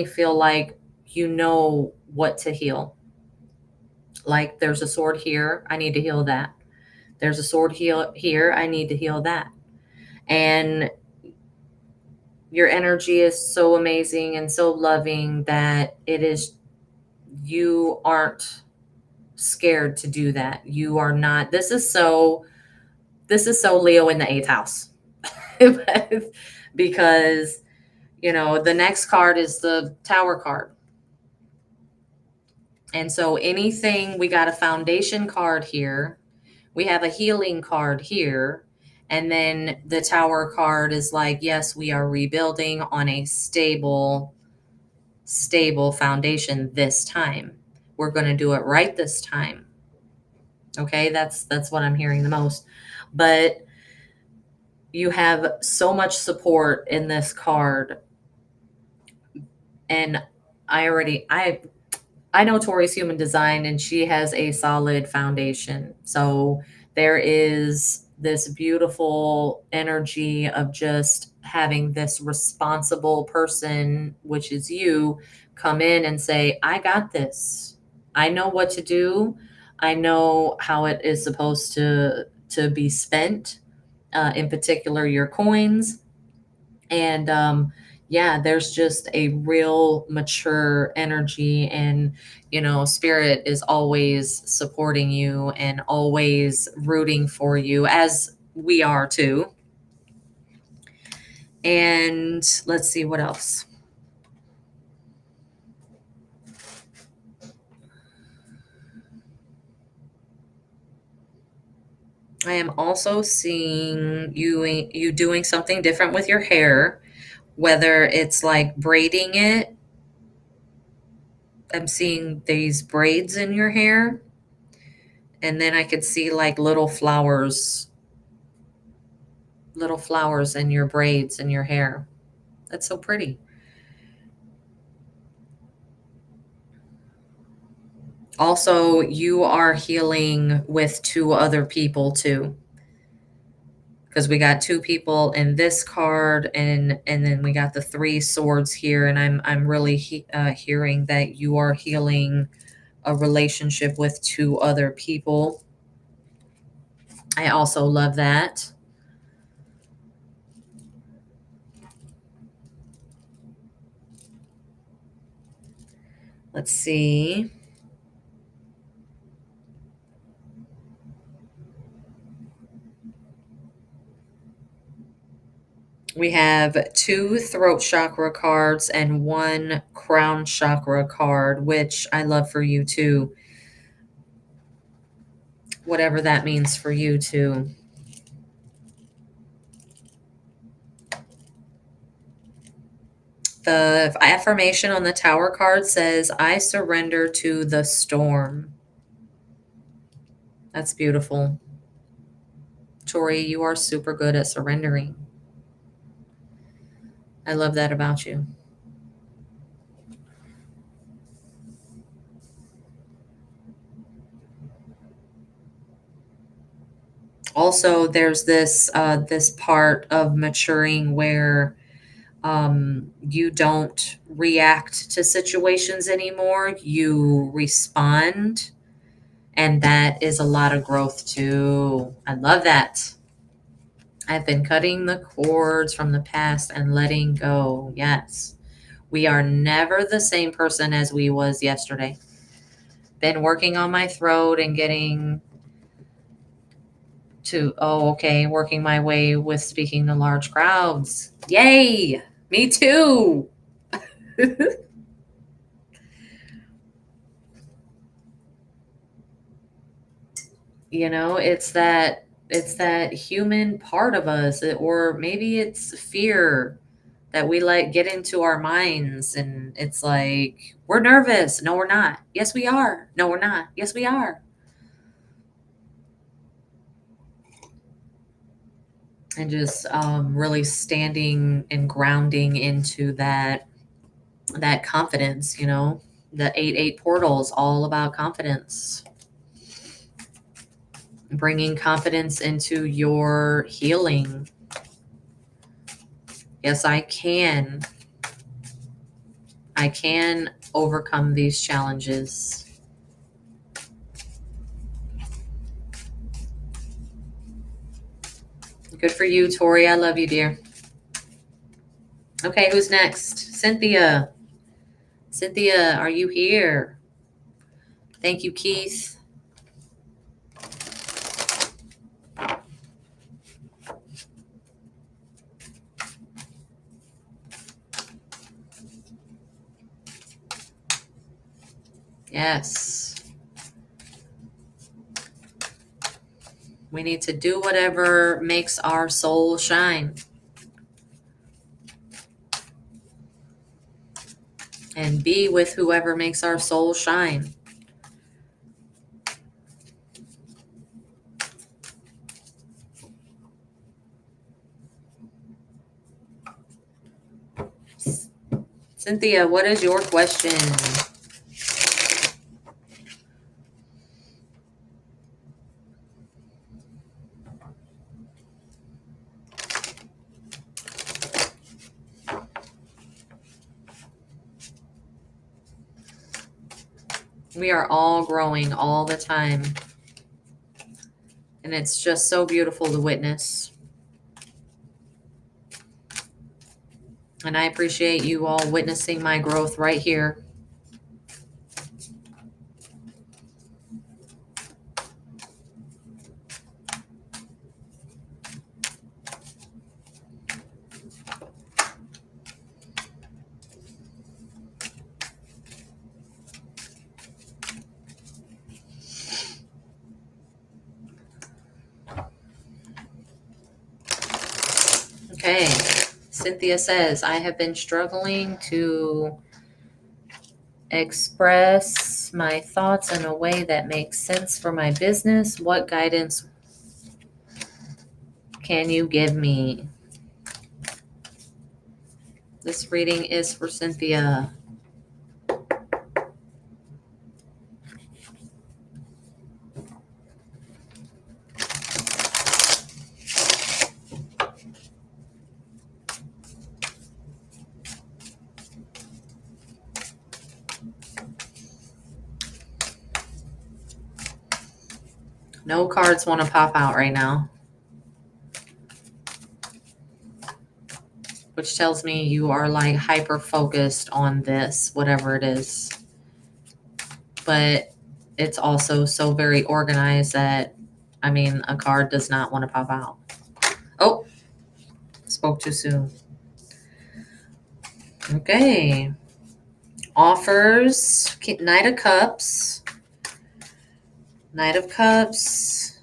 feel like you know what to heal. Like there's a sword here, I need to heal that. There's a sword here, I need to heal that. And your energy is so amazing and so loving that you aren't scared to do that. You are not. This is so Leo in the 8th house. Because, you know, the next card is the Tower card. And so anything, we got a foundation card here. We have a healing card here. And then the Tower card is like, yes, we are rebuilding on a stable foundation this time. We're going to do it right this time. Okay, that's what I'm hearing the most. But you have so much support in this card. And I know Tori's human design, and she has a solid foundation. So there is this beautiful energy of just having this responsible person, which is you, come in and say, I got this. I know what to do. I know how it is supposed to be spent, in particular your coins. And yeah, there's just a real mature energy, and spirit is always supporting you and always rooting for you, as we are too. And let's see what else. I am also seeing you doing something different with your hair, whether it's like braiding it. I'm seeing these braids in your hair, and then I could see like little flowers in your braids in your hair. That's so pretty. Also, you are healing with two other people too, because we got two people in this card, and then we got the three swords here, and I'm really hearing that you are healing a relationship with two other people. I also love that. Let's see. We have two throat chakra cards and one crown chakra card, which I love for you too. Whatever that means for you too. The affirmation on the Tower card says, I surrender to the storm. That's beautiful. Tori, you are super good at surrendering. I love that about you. Also, there's this part of maturing where you don't react to situations anymore. You respond, and that is a lot of growth too. I love that. I've been cutting the cords from the past and letting go. Yes. We are never the same person as we was yesterday. Been working on my throat and getting to, working my way with speaking to large crowds. Yay! Me too. It's that human part of us, or maybe it's fear that we let get into our minds, and it's like, we're nervous. No, we're not. Yes, we are. No, we're not. Yes, we are. And just really standing and grounding into that confidence. The 8-8 portal is all about confidence, bringing confidence into your healing. Yes, I can overcome these challenges. Good for you, Tori. I love you, dear. Okay, who's next? Cynthia. Cynthia, are you here? Thank you, Keith. Yes. We need to do whatever makes our soul shine. And be with whoever makes our soul shine. Cynthia, what is your question? We are all growing all the time. And it's just so beautiful to witness. And I appreciate you all witnessing my growth right here. Okay. Cynthia says, I have been struggling to express my thoughts in a way that makes sense for my business. What guidance can you give me? This reading is for Cynthia. No cards want to pop out right now, which tells me you are like hyper focused on this, whatever it is. But it's also so very organized that, I mean, a card does not want to pop out. Oh, spoke too soon. Okay. Offers, Knight of Cups. Knight of Cups,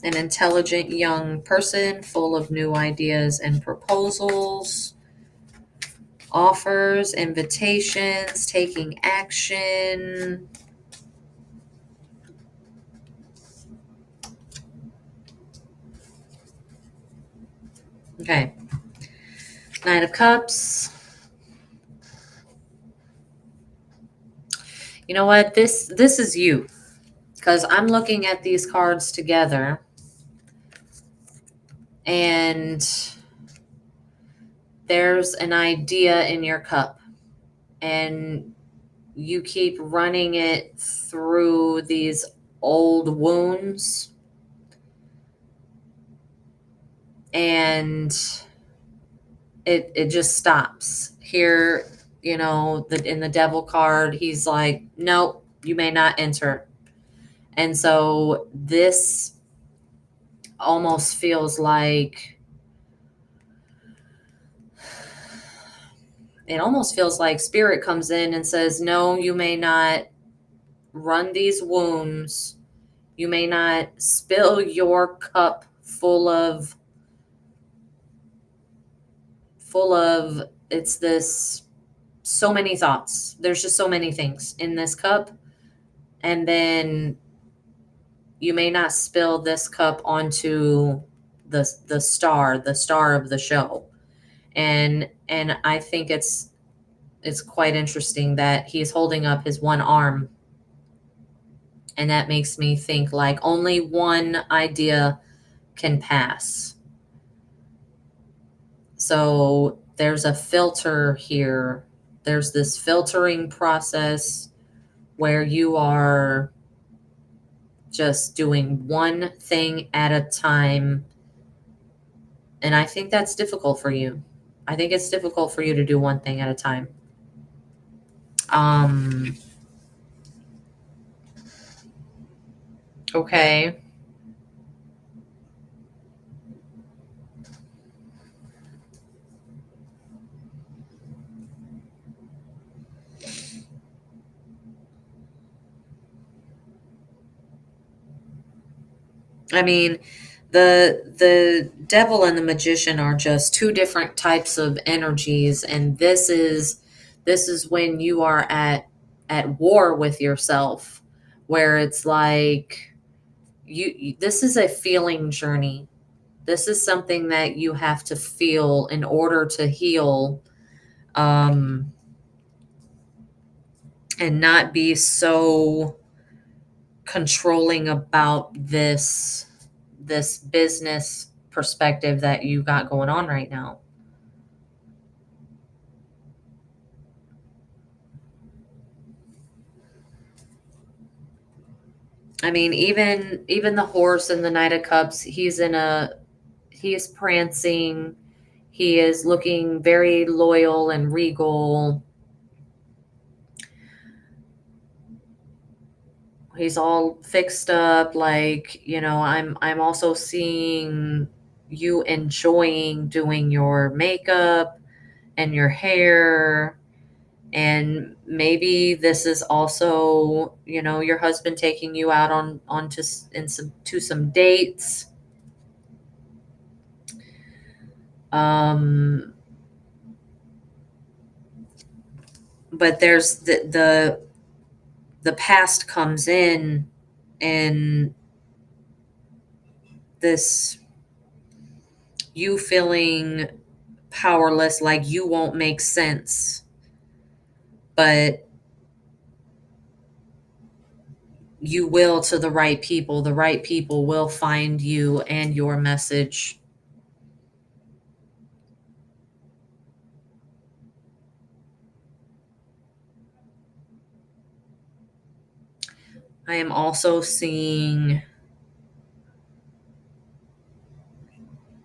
an intelligent young person full of new ideas and proposals. Offers, invitations, taking action. Okay. Knight of Cups. You know what? This is you. Because I'm looking at these cards together. And there's an idea in your cup. And you keep running it through these old wounds. And it just stops. Here, you know, in the devil card, he's like, nope, you may not enter. And so this almost feels like, spirit comes in and says, no, you may not run these wounds. You may not spill your cup full of it's this, so many thoughts. There's just so many things in this cup. And then you may not spill this cup onto the star of the show. And I think it's quite interesting that he's holding up his one arm. And that makes me think like only one idea can pass. So there's a filter here. There's this filtering process where you are just doing one thing at a time. And I think that's difficult for you. I think it's difficult for you to do one thing at a time. Okay. I mean, the devil and the magician are just two different types of energies, and this is when you are at war with yourself, where it's like this is a feeling journey. This is something that you have to feel in order to heal, and not be so controlling about this business perspective that you got going on right now. I mean, even the horse in the Knight of Cups, he is prancing. He is looking very loyal and regal. He's all fixed up, like, I'm also seeing you enjoying doing your makeup and your hair, and maybe this is also, your husband taking you out on to some dates. um but there's the past comes in, and this, you feeling powerless, like you won't make sense, but you will to the right people. The right people will find you and your message. I am also seeing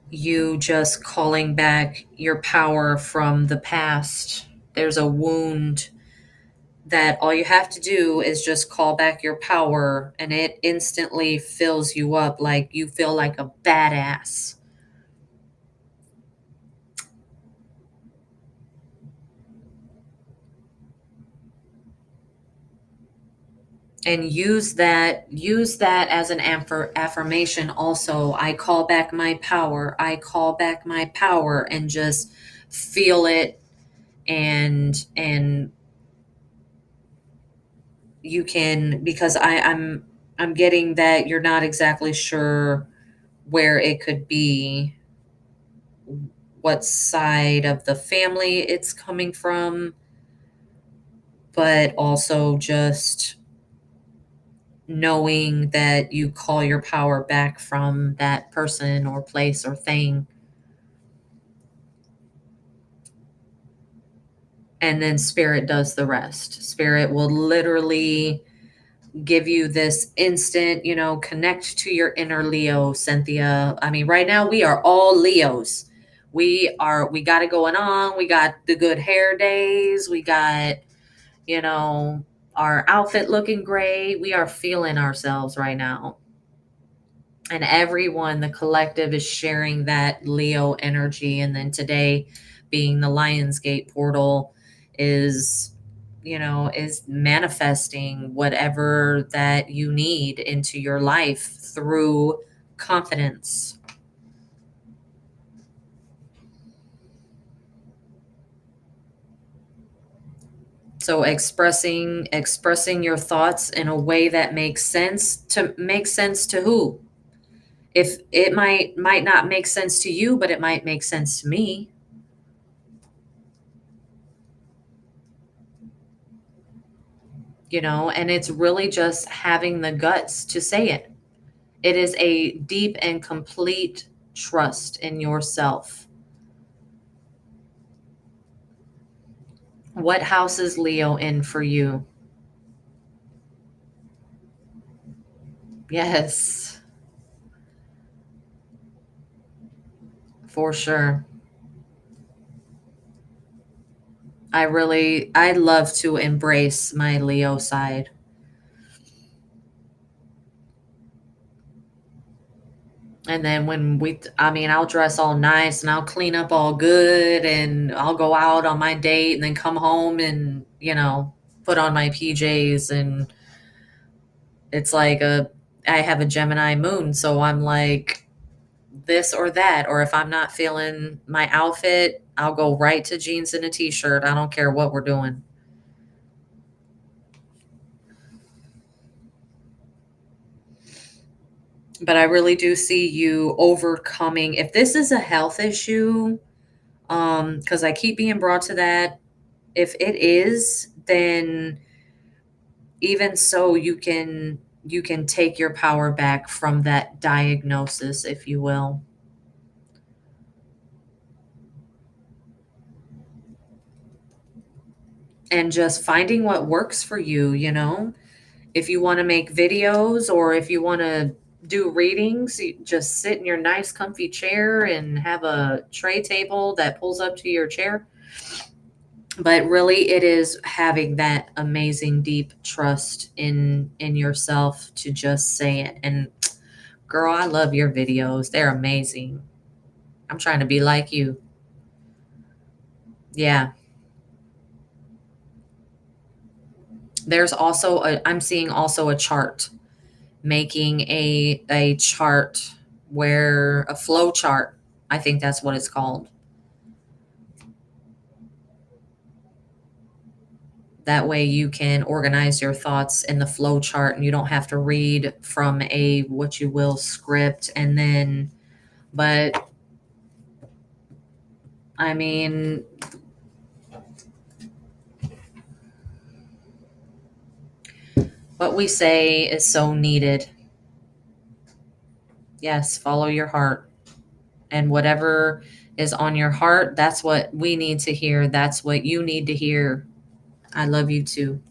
you just calling back your power from the past. There's a wound that all you have to do is just call back your power, and it instantly fills you up, like you feel like a badass. And use that as an affirmation also. I call back my power. I call back my power, and just feel it. And you can, because I'm getting that you're not exactly sure where it could be, what side of the family it's coming from, but also just knowing that you call your power back from that person or place or thing. And then spirit does the rest. Spirit will literally give you this instant, connect to your inner Leo, Cynthia. I mean, right now we are all Leos. We got it going on. We got the good hair days. We got, you know, our outfit looking great. We are feeling ourselves right now. And everyone, the collective, is sharing that Leo energy. And then today, being the Lionsgate portal, is is manifesting whatever that you need into your life through confidence. So expressing your thoughts in a way that makes sense to who? If it might not make sense to you, but it might make sense to me. And it's really just having the guts to say it. It is a deep and complete trust in yourself. What house is Leo in for you? Yes, for sure. I love to embrace my Leo side. And then I mean, I'll dress all nice and I'll clean up all good and I'll go out on my date and then come home and, put on my PJs, and it's like I have a Gemini moon, so I'm like this or that. Or if I'm not feeling my outfit, I'll go right to jeans and a t-shirt. I don't care what we're doing. But I really do see you overcoming, if this is a health issue, because I keep being brought to that. If it is, then even so, you can take your power back from that diagnosis, if you will. And just finding what works for you. If you want to make videos or if you want to do readings, you just sit in your nice comfy chair and have a tray table that pulls up to your chair. But really it is having that amazing deep trust in yourself to just say it. And girl, I love your videos. They're amazing. I'm trying to be like you. Yeah. There's also I'm seeing also a chart, making a chart where a flow chart. I think that's what it's called. That way you can organize your thoughts in the flow chart and you don't have to read from a what you will script and then but I mean what we say is so needed. Yes, follow your heart. And whatever is on your heart, that's what we need to hear. That's what you need to hear. I love you too.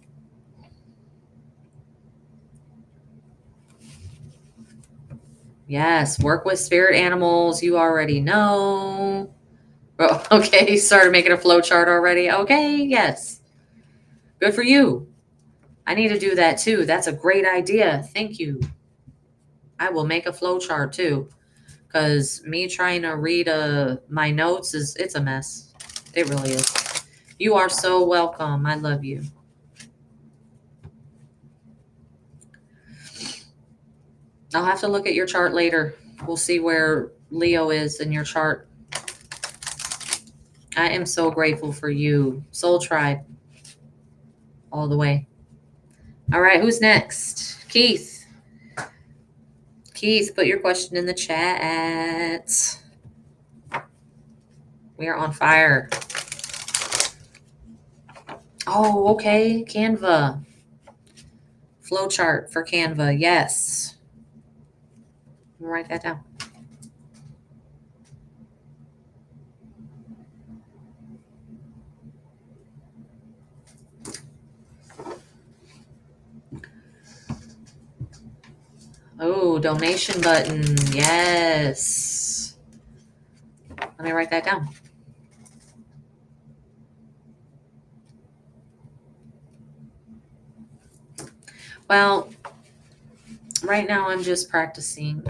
Yes, work with spirit animals. You already know. Oh, okay, you started making a flow chart already. Okay, yes. Good for you. I need to do that too. That's a great idea. Thank you. I will make a flow chart too. Because me trying to read my notes it's a mess. It really is. You are so welcome. I love you. I'll have to look at your chart later. We'll see where Leo is in your chart. I am so grateful for you. Soul Tribe. All the way. All right, who's next? Keith. Keith, put your question in the chat. We are on fire. Oh, okay. Canva. Flowchart for Canva. Yes. Write that down. Oh, donation button. Yes. Let me write that down. Well, right now I'm just practicing.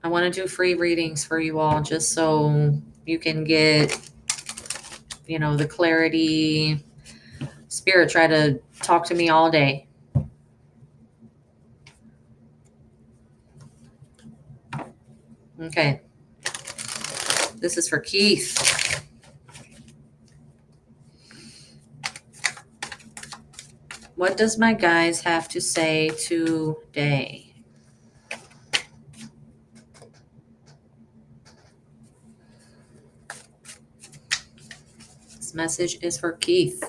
I want to do free readings for you all just so you can get, the clarity. Spirit, try to talk to me all day. Okay. This is for Keith. What does my guys have to say today? This message is for Keith.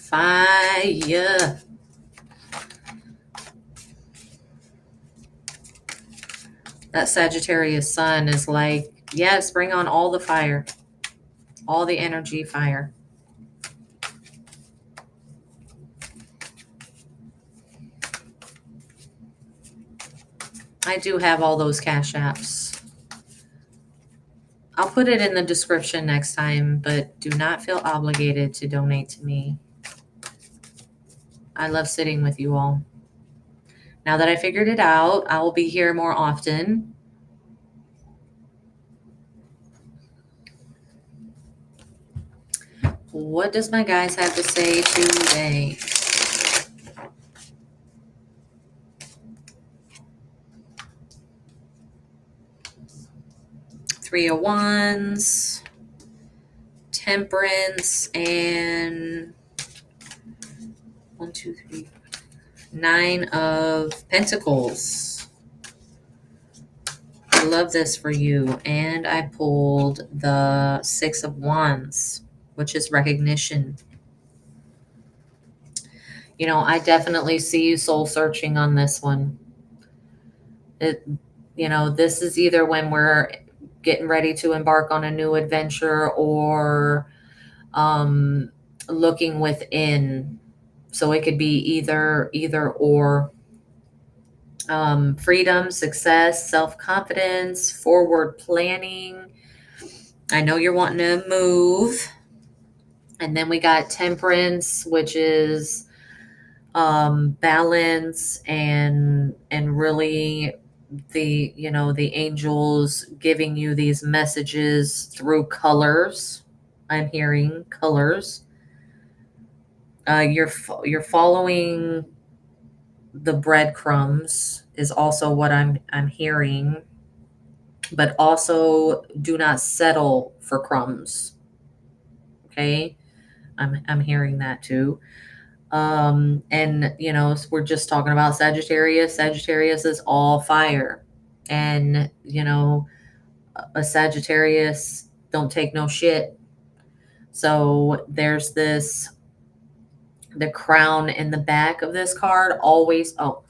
Fire. That Sagittarius sun is like, yes, bring on all the fire, all the energy fire. I do have all those cash apps. I'll put it in the description next time, but do not feel obligated to donate to me. I love sitting with you all. Now that I figured it out, I will be here more often. What does my guys have to say today? Three of Wands, Temperance, and 1, 2, 3, 9 of Pentacles. I love this for you. And I pulled the 6 of Wands, which is recognition. I definitely see you soul searching on this one. This is either when we're getting ready to embark on a new adventure, or um, looking within. So it could be either or. Freedom, success, self-confidence, forward planning. I know you're wanting to move. And then we got temperance, which is balance, and really the angels giving you these messages through colors. I'm hearing colors. You're following the breadcrumbs is also what I'm hearing, but also do not settle for crumbs. Okay, I'm hearing that too. And we're just talking about Sagittarius. Sagittarius is all fire, and a Sagittarius don't take no shit. So there's this, the crown in the back of this card always, oh,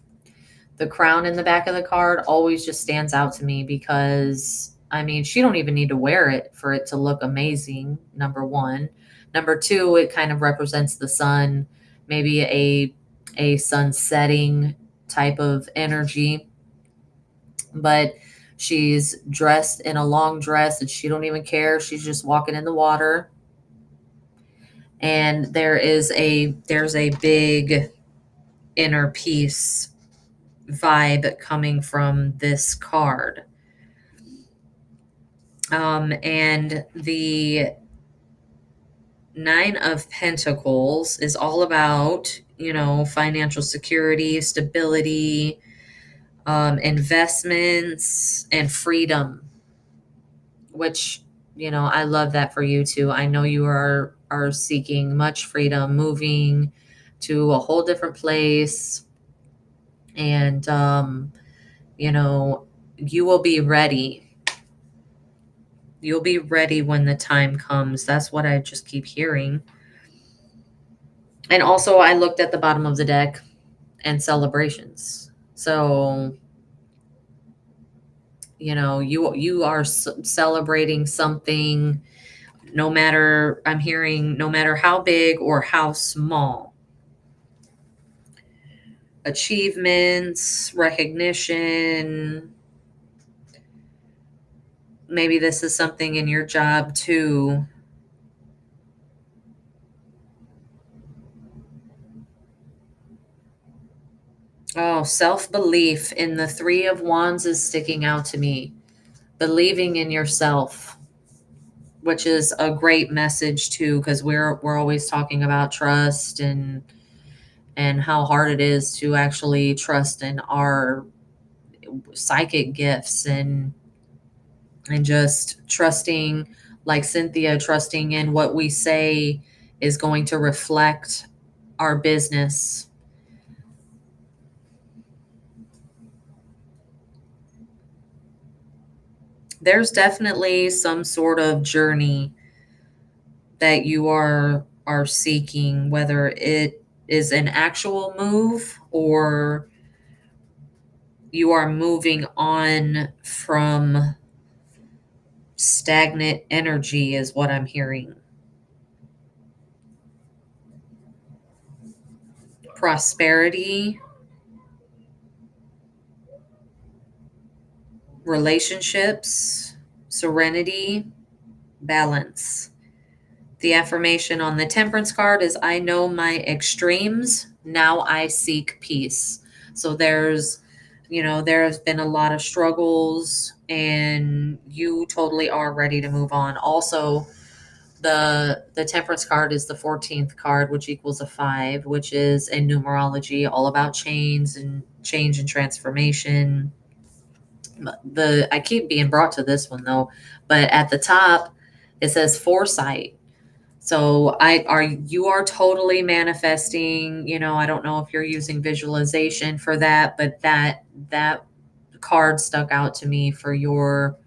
the crown in the back of the card always just stands out to me, because I mean, she don't even need to wear it for it to look amazing. Number one. Number two, it kind of represents the sun, maybe a sun setting type of energy. But she's dressed in a long dress and she don't even care. She's just walking in the water. And there's a big inner peace vibe coming from this card. And the Nine of Pentacles is all about, financial security, stability, investments, and freedom, which, I love that for you too. I know you are seeking much freedom, moving to a whole different place. And, you will be ready. You'll be ready when the time comes. That's what I just keep hearing. And also, I looked at the bottom of the deck and celebrations. So, you are celebrating something, no matter, I'm hearing, no matter how big or how small. Achievements, recognition. Maybe this is something in your job too. Oh, self-belief in the Three of Wands is sticking out to me. Believing in yourself, which is a great message too, because we're always talking about trust, and how hard it is to actually trust in our psychic gifts, and just trusting, like Cynthia, trusting in what we say is going to reflect our business. There's definitely some sort of journey that you are seeking, whether it is an actual move, or you are moving on from stagnant energy, is what I'm hearing. Prosperity, relationships, serenity, balance. The affirmation on the Temperance card is, I know my extremes, now I seek peace. So there has been a lot of struggles, and you totally are ready to move on. Also, the Temperance card is the 14th card, which equals a 5, which is in numerology all about change and transformation. I keep being brought to this one though, but at the top it says foresight. So you are totally manifesting, I don't know if you're using visualization for that, but that card stuck out to me for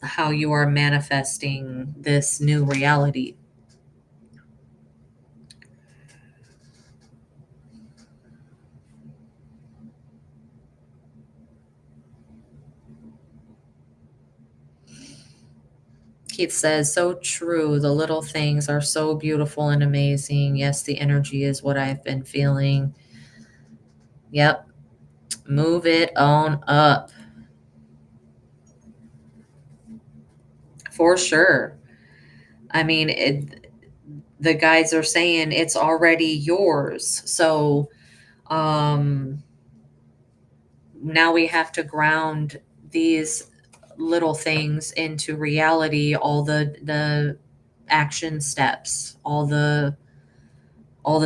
how you are manifesting this new reality. Keith says, so true. The little things are so beautiful and amazing. Yes, the energy is what I've been feeling. Yep. Move it on up. For sure. I mean, the guides are saying it's already yours. So now we have to ground these little things into reality, all the action steps, all the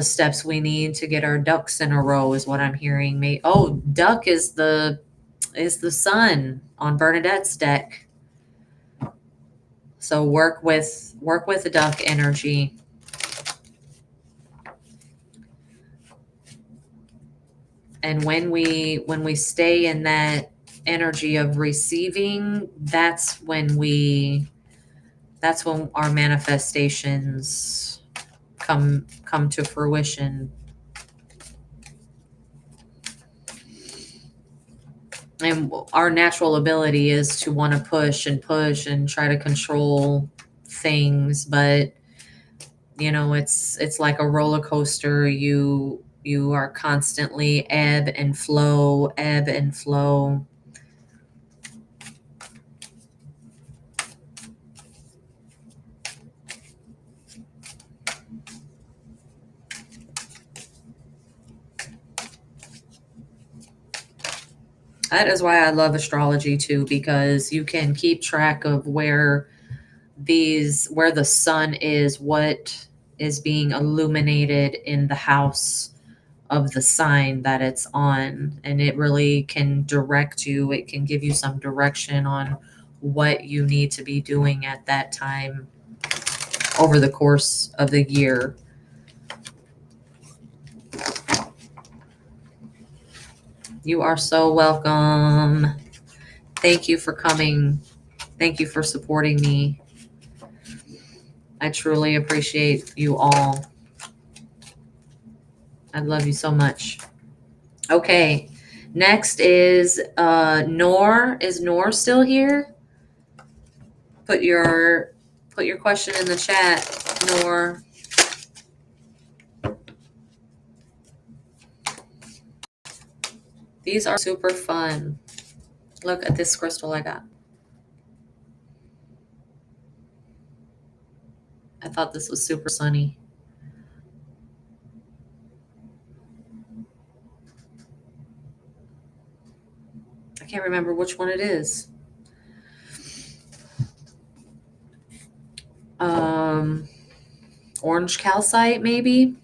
steps we need to get our ducks in a row is what I'm hearing. Oh, duck is the sun on Bernadette's deck. So work with the duck energy. And when we stay in that energy of receiving, that's when our manifestations come to fruition. And our natural ability is to want to push and try to control things, but it's like a roller coaster. You are constantly ebb and flow, ebb and flow. That is why I love astrology too, because you can keep track of where the sun is, what is being illuminated in the house of the sign that it's on, and it really can direct you. It can give you some direction on what you need to be doing at that time over the course of the year. You are so welcome. Thank you for coming. Thank you for supporting me. I truly appreciate you all. I love you so much. Okay. Next is Noor. Is Noor still here? Put your question in the chat, Noor. These are super fun. Look at this crystal I got. I thought this was super sunny. I can't remember which one it is. Orange calcite, maybe?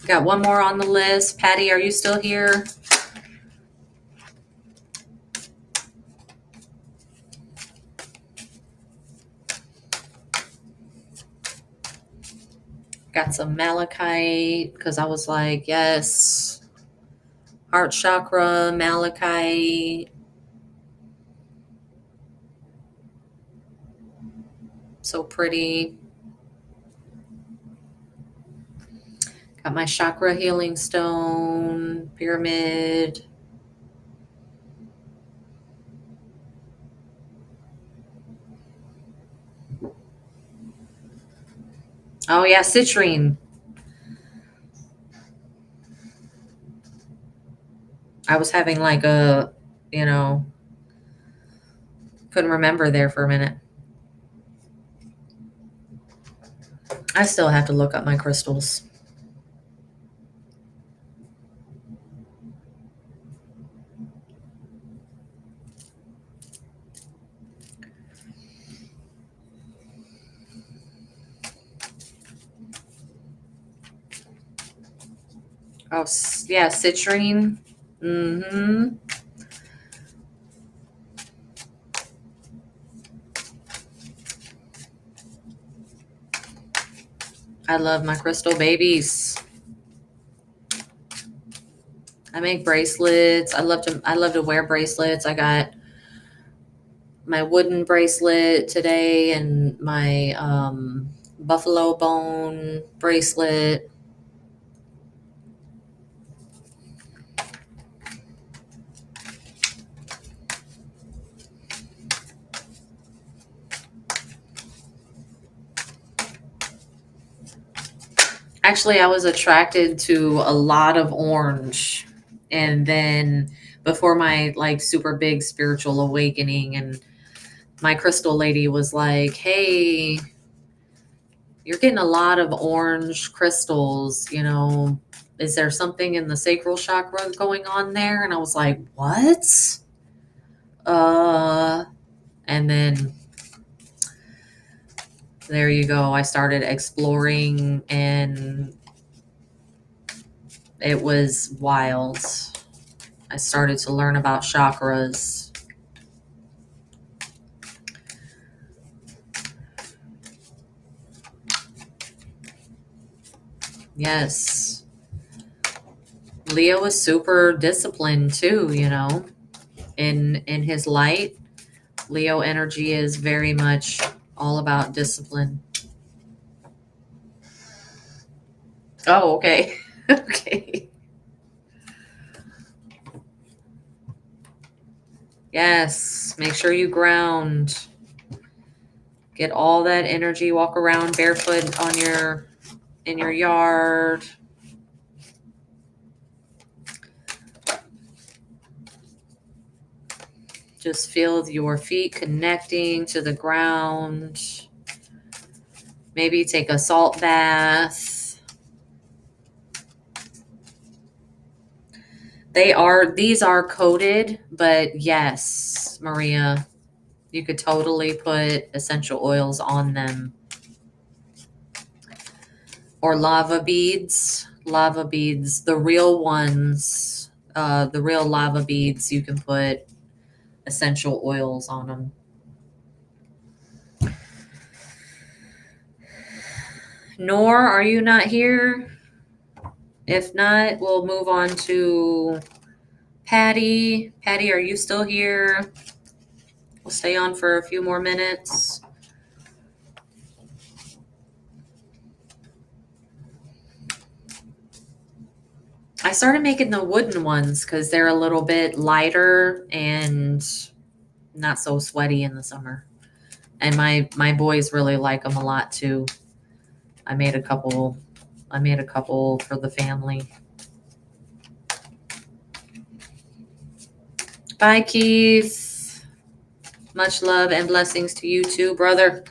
Got one more on the list. Patty, are you still here? Got some malachite because I was like, yes. Heart chakra, malachite. So pretty. Got my chakra healing stone, pyramid. Oh yeah, citrine. I was having like couldn't remember there for a minute. I still have to look up my crystals. Oh, yeah, citrine. Mm-hmm. I love my crystal babies. I make bracelets. I love to wear bracelets. I got my wooden bracelet today and my buffalo bone bracelet. Actually, I was attracted to a lot of orange. And then before my like super big spiritual awakening, and my crystal lady was like, "Hey, you're getting a lot of orange crystals, you know. Is there something in the sacral chakra going on there?" And I was like, "What?" Uh, and then there you go. I started exploring and it was wild. I started to learn about chakras. Yes. Leo is super disciplined too, you know. In his light, Leo energy is very much all about discipline. Oh, okay. Okay. Yes. Make sure you ground. Get all that energy. Walk around barefoot on your in your yard. Just feel your feet connecting to the ground. Maybe take a salt bath. These are coated, but yes, Maria, you could totally put essential oils on them. Or lava beads. Lava beads, the real ones, the real lava beads, you can put essential oils on them. Nor, are you not here? If not, we'll move on to Patty. Patty, are you still here? We'll stay on for a few more minutes. I started making the wooden ones because they're a little bit lighter and not so sweaty in the summer. And my boys really like them a lot too. I made a couple for the family. Bye, Keith. Much love and blessings to you too, brother.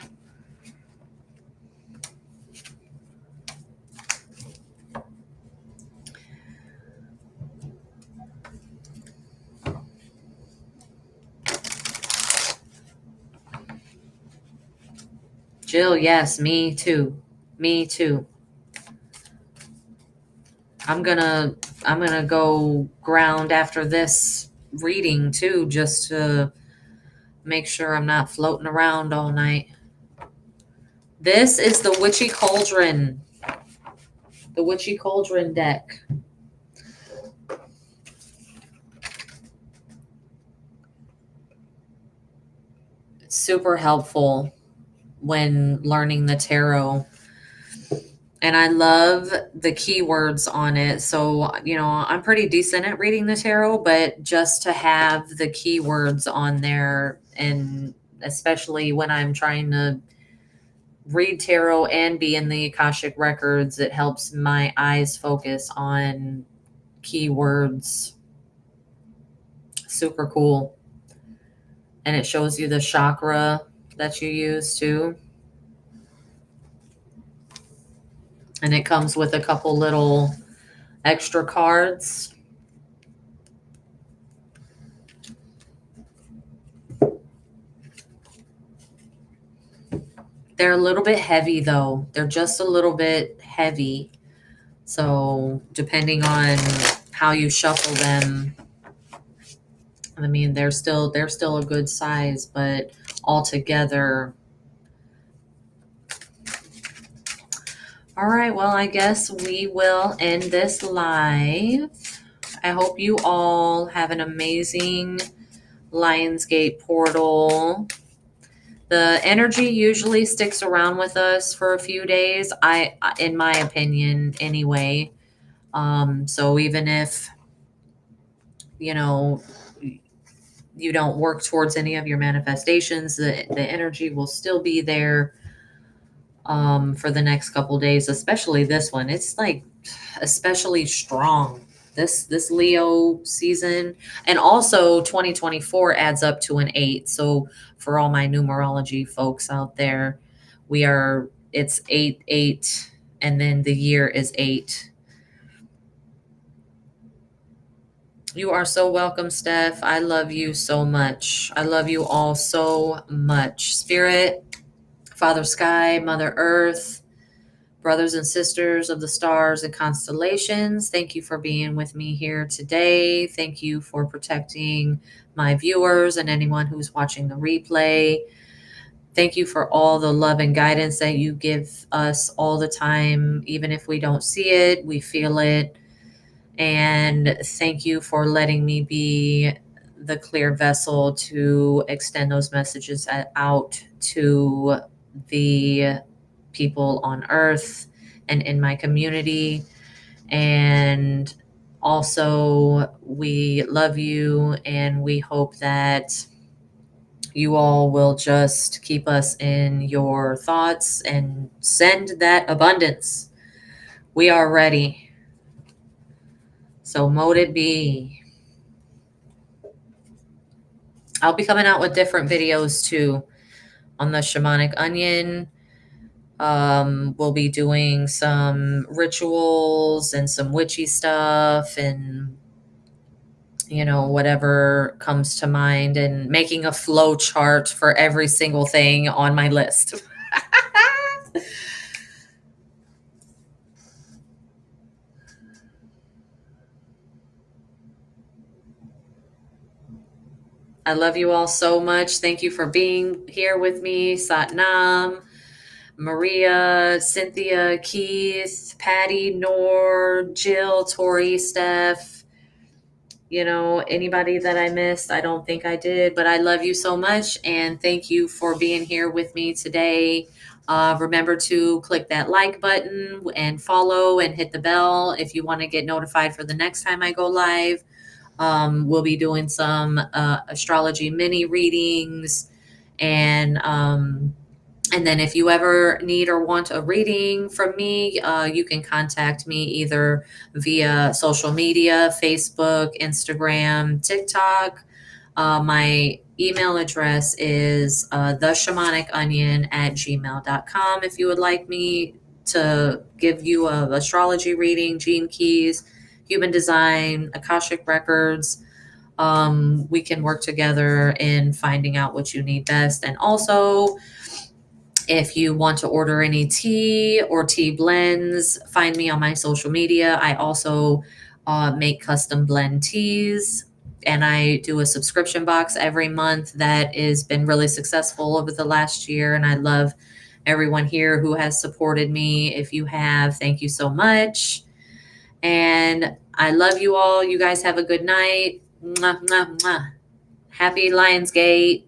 Jill, yes, me too. Me too. I'm gonna go ground after this reading too, just to make sure I'm not floating around all night. This is the Witchy Cauldron. The Witchy Cauldron deck. It's super helpful when learning the tarot. And I love the keywords on it. So, you know, I'm pretty decent at reading the tarot, but just to have the keywords on there, and especially when I'm trying to read tarot and be in the Akashic records, it helps my eyes focus on keywords. Super cool. And it shows you the chakra that you use too. And it comes with a couple little extra cards. They're a little bit heavy though. They're just a little bit heavy. So depending on how you shuffle them, I mean, they're still a good size, but all together. All right, well, I guess we will end this live. I hope you all have an amazing Lionsgate portal. The energy usually sticks around with us for a few days, in my opinion, anyway. So even if, you know, you don't work towards any of your manifestations, the energy will still be there for the next couple days, especially this one. It's like especially strong this Leo season. And also 2024 adds up to an 8. So for all my numerology folks out there, it's 8 and then the year is 8. You are so welcome, Steph. I love you so much. I love you all so much. Spirit, Father Sky, Mother Earth, brothers and sisters of the stars and constellations, thank you for being with me here today. Thank you for protecting my viewers and anyone who's watching the replay. Thank you for all the love and guidance that you give us all the time. Even if we don't see it, we feel it. And thank you for letting me be the clear vessel to extend those messages out to the people on earth and in my community. And also, we love you and we hope that you all will just keep us in your thoughts and send that abundance. We are ready. So mote it be. I'll be coming out with different videos too on the shamanic onion. We'll be doing some rituals and some witchy stuff and, whatever comes to mind, and making a flow chart for every single thing on my list. I love you all so much. Thank you for being here with me. Satnam, Maria, Cynthia, Keith, Patty, Nor, Jill, Tori, Steph, anybody that I missed, I don't think I did, but I love you so much. And thank you for being here with me today. Remember to click that like button and follow and hit the bell if you want to get notified for the next time I go live. We'll be doing some astrology mini readings, and then if you ever need or want a reading from me, you can contact me either via social media, Facebook, Instagram, TikTok. My email address is theshamanic@gmail.com if you would like me to give you a astrology reading, gene keys, human design, Akashic records. We can work together in finding out what you need best. And also, if you want to order any tea or tea blends, find me on my social media. I also make custom blend teas, and I do a subscription box every month that has been really successful over the last year. And I love everyone here who has supported me. If you have, thank you so much. And I love you all. You guys have a good night. Mwah, mwah, mwah. Happy Lionsgate.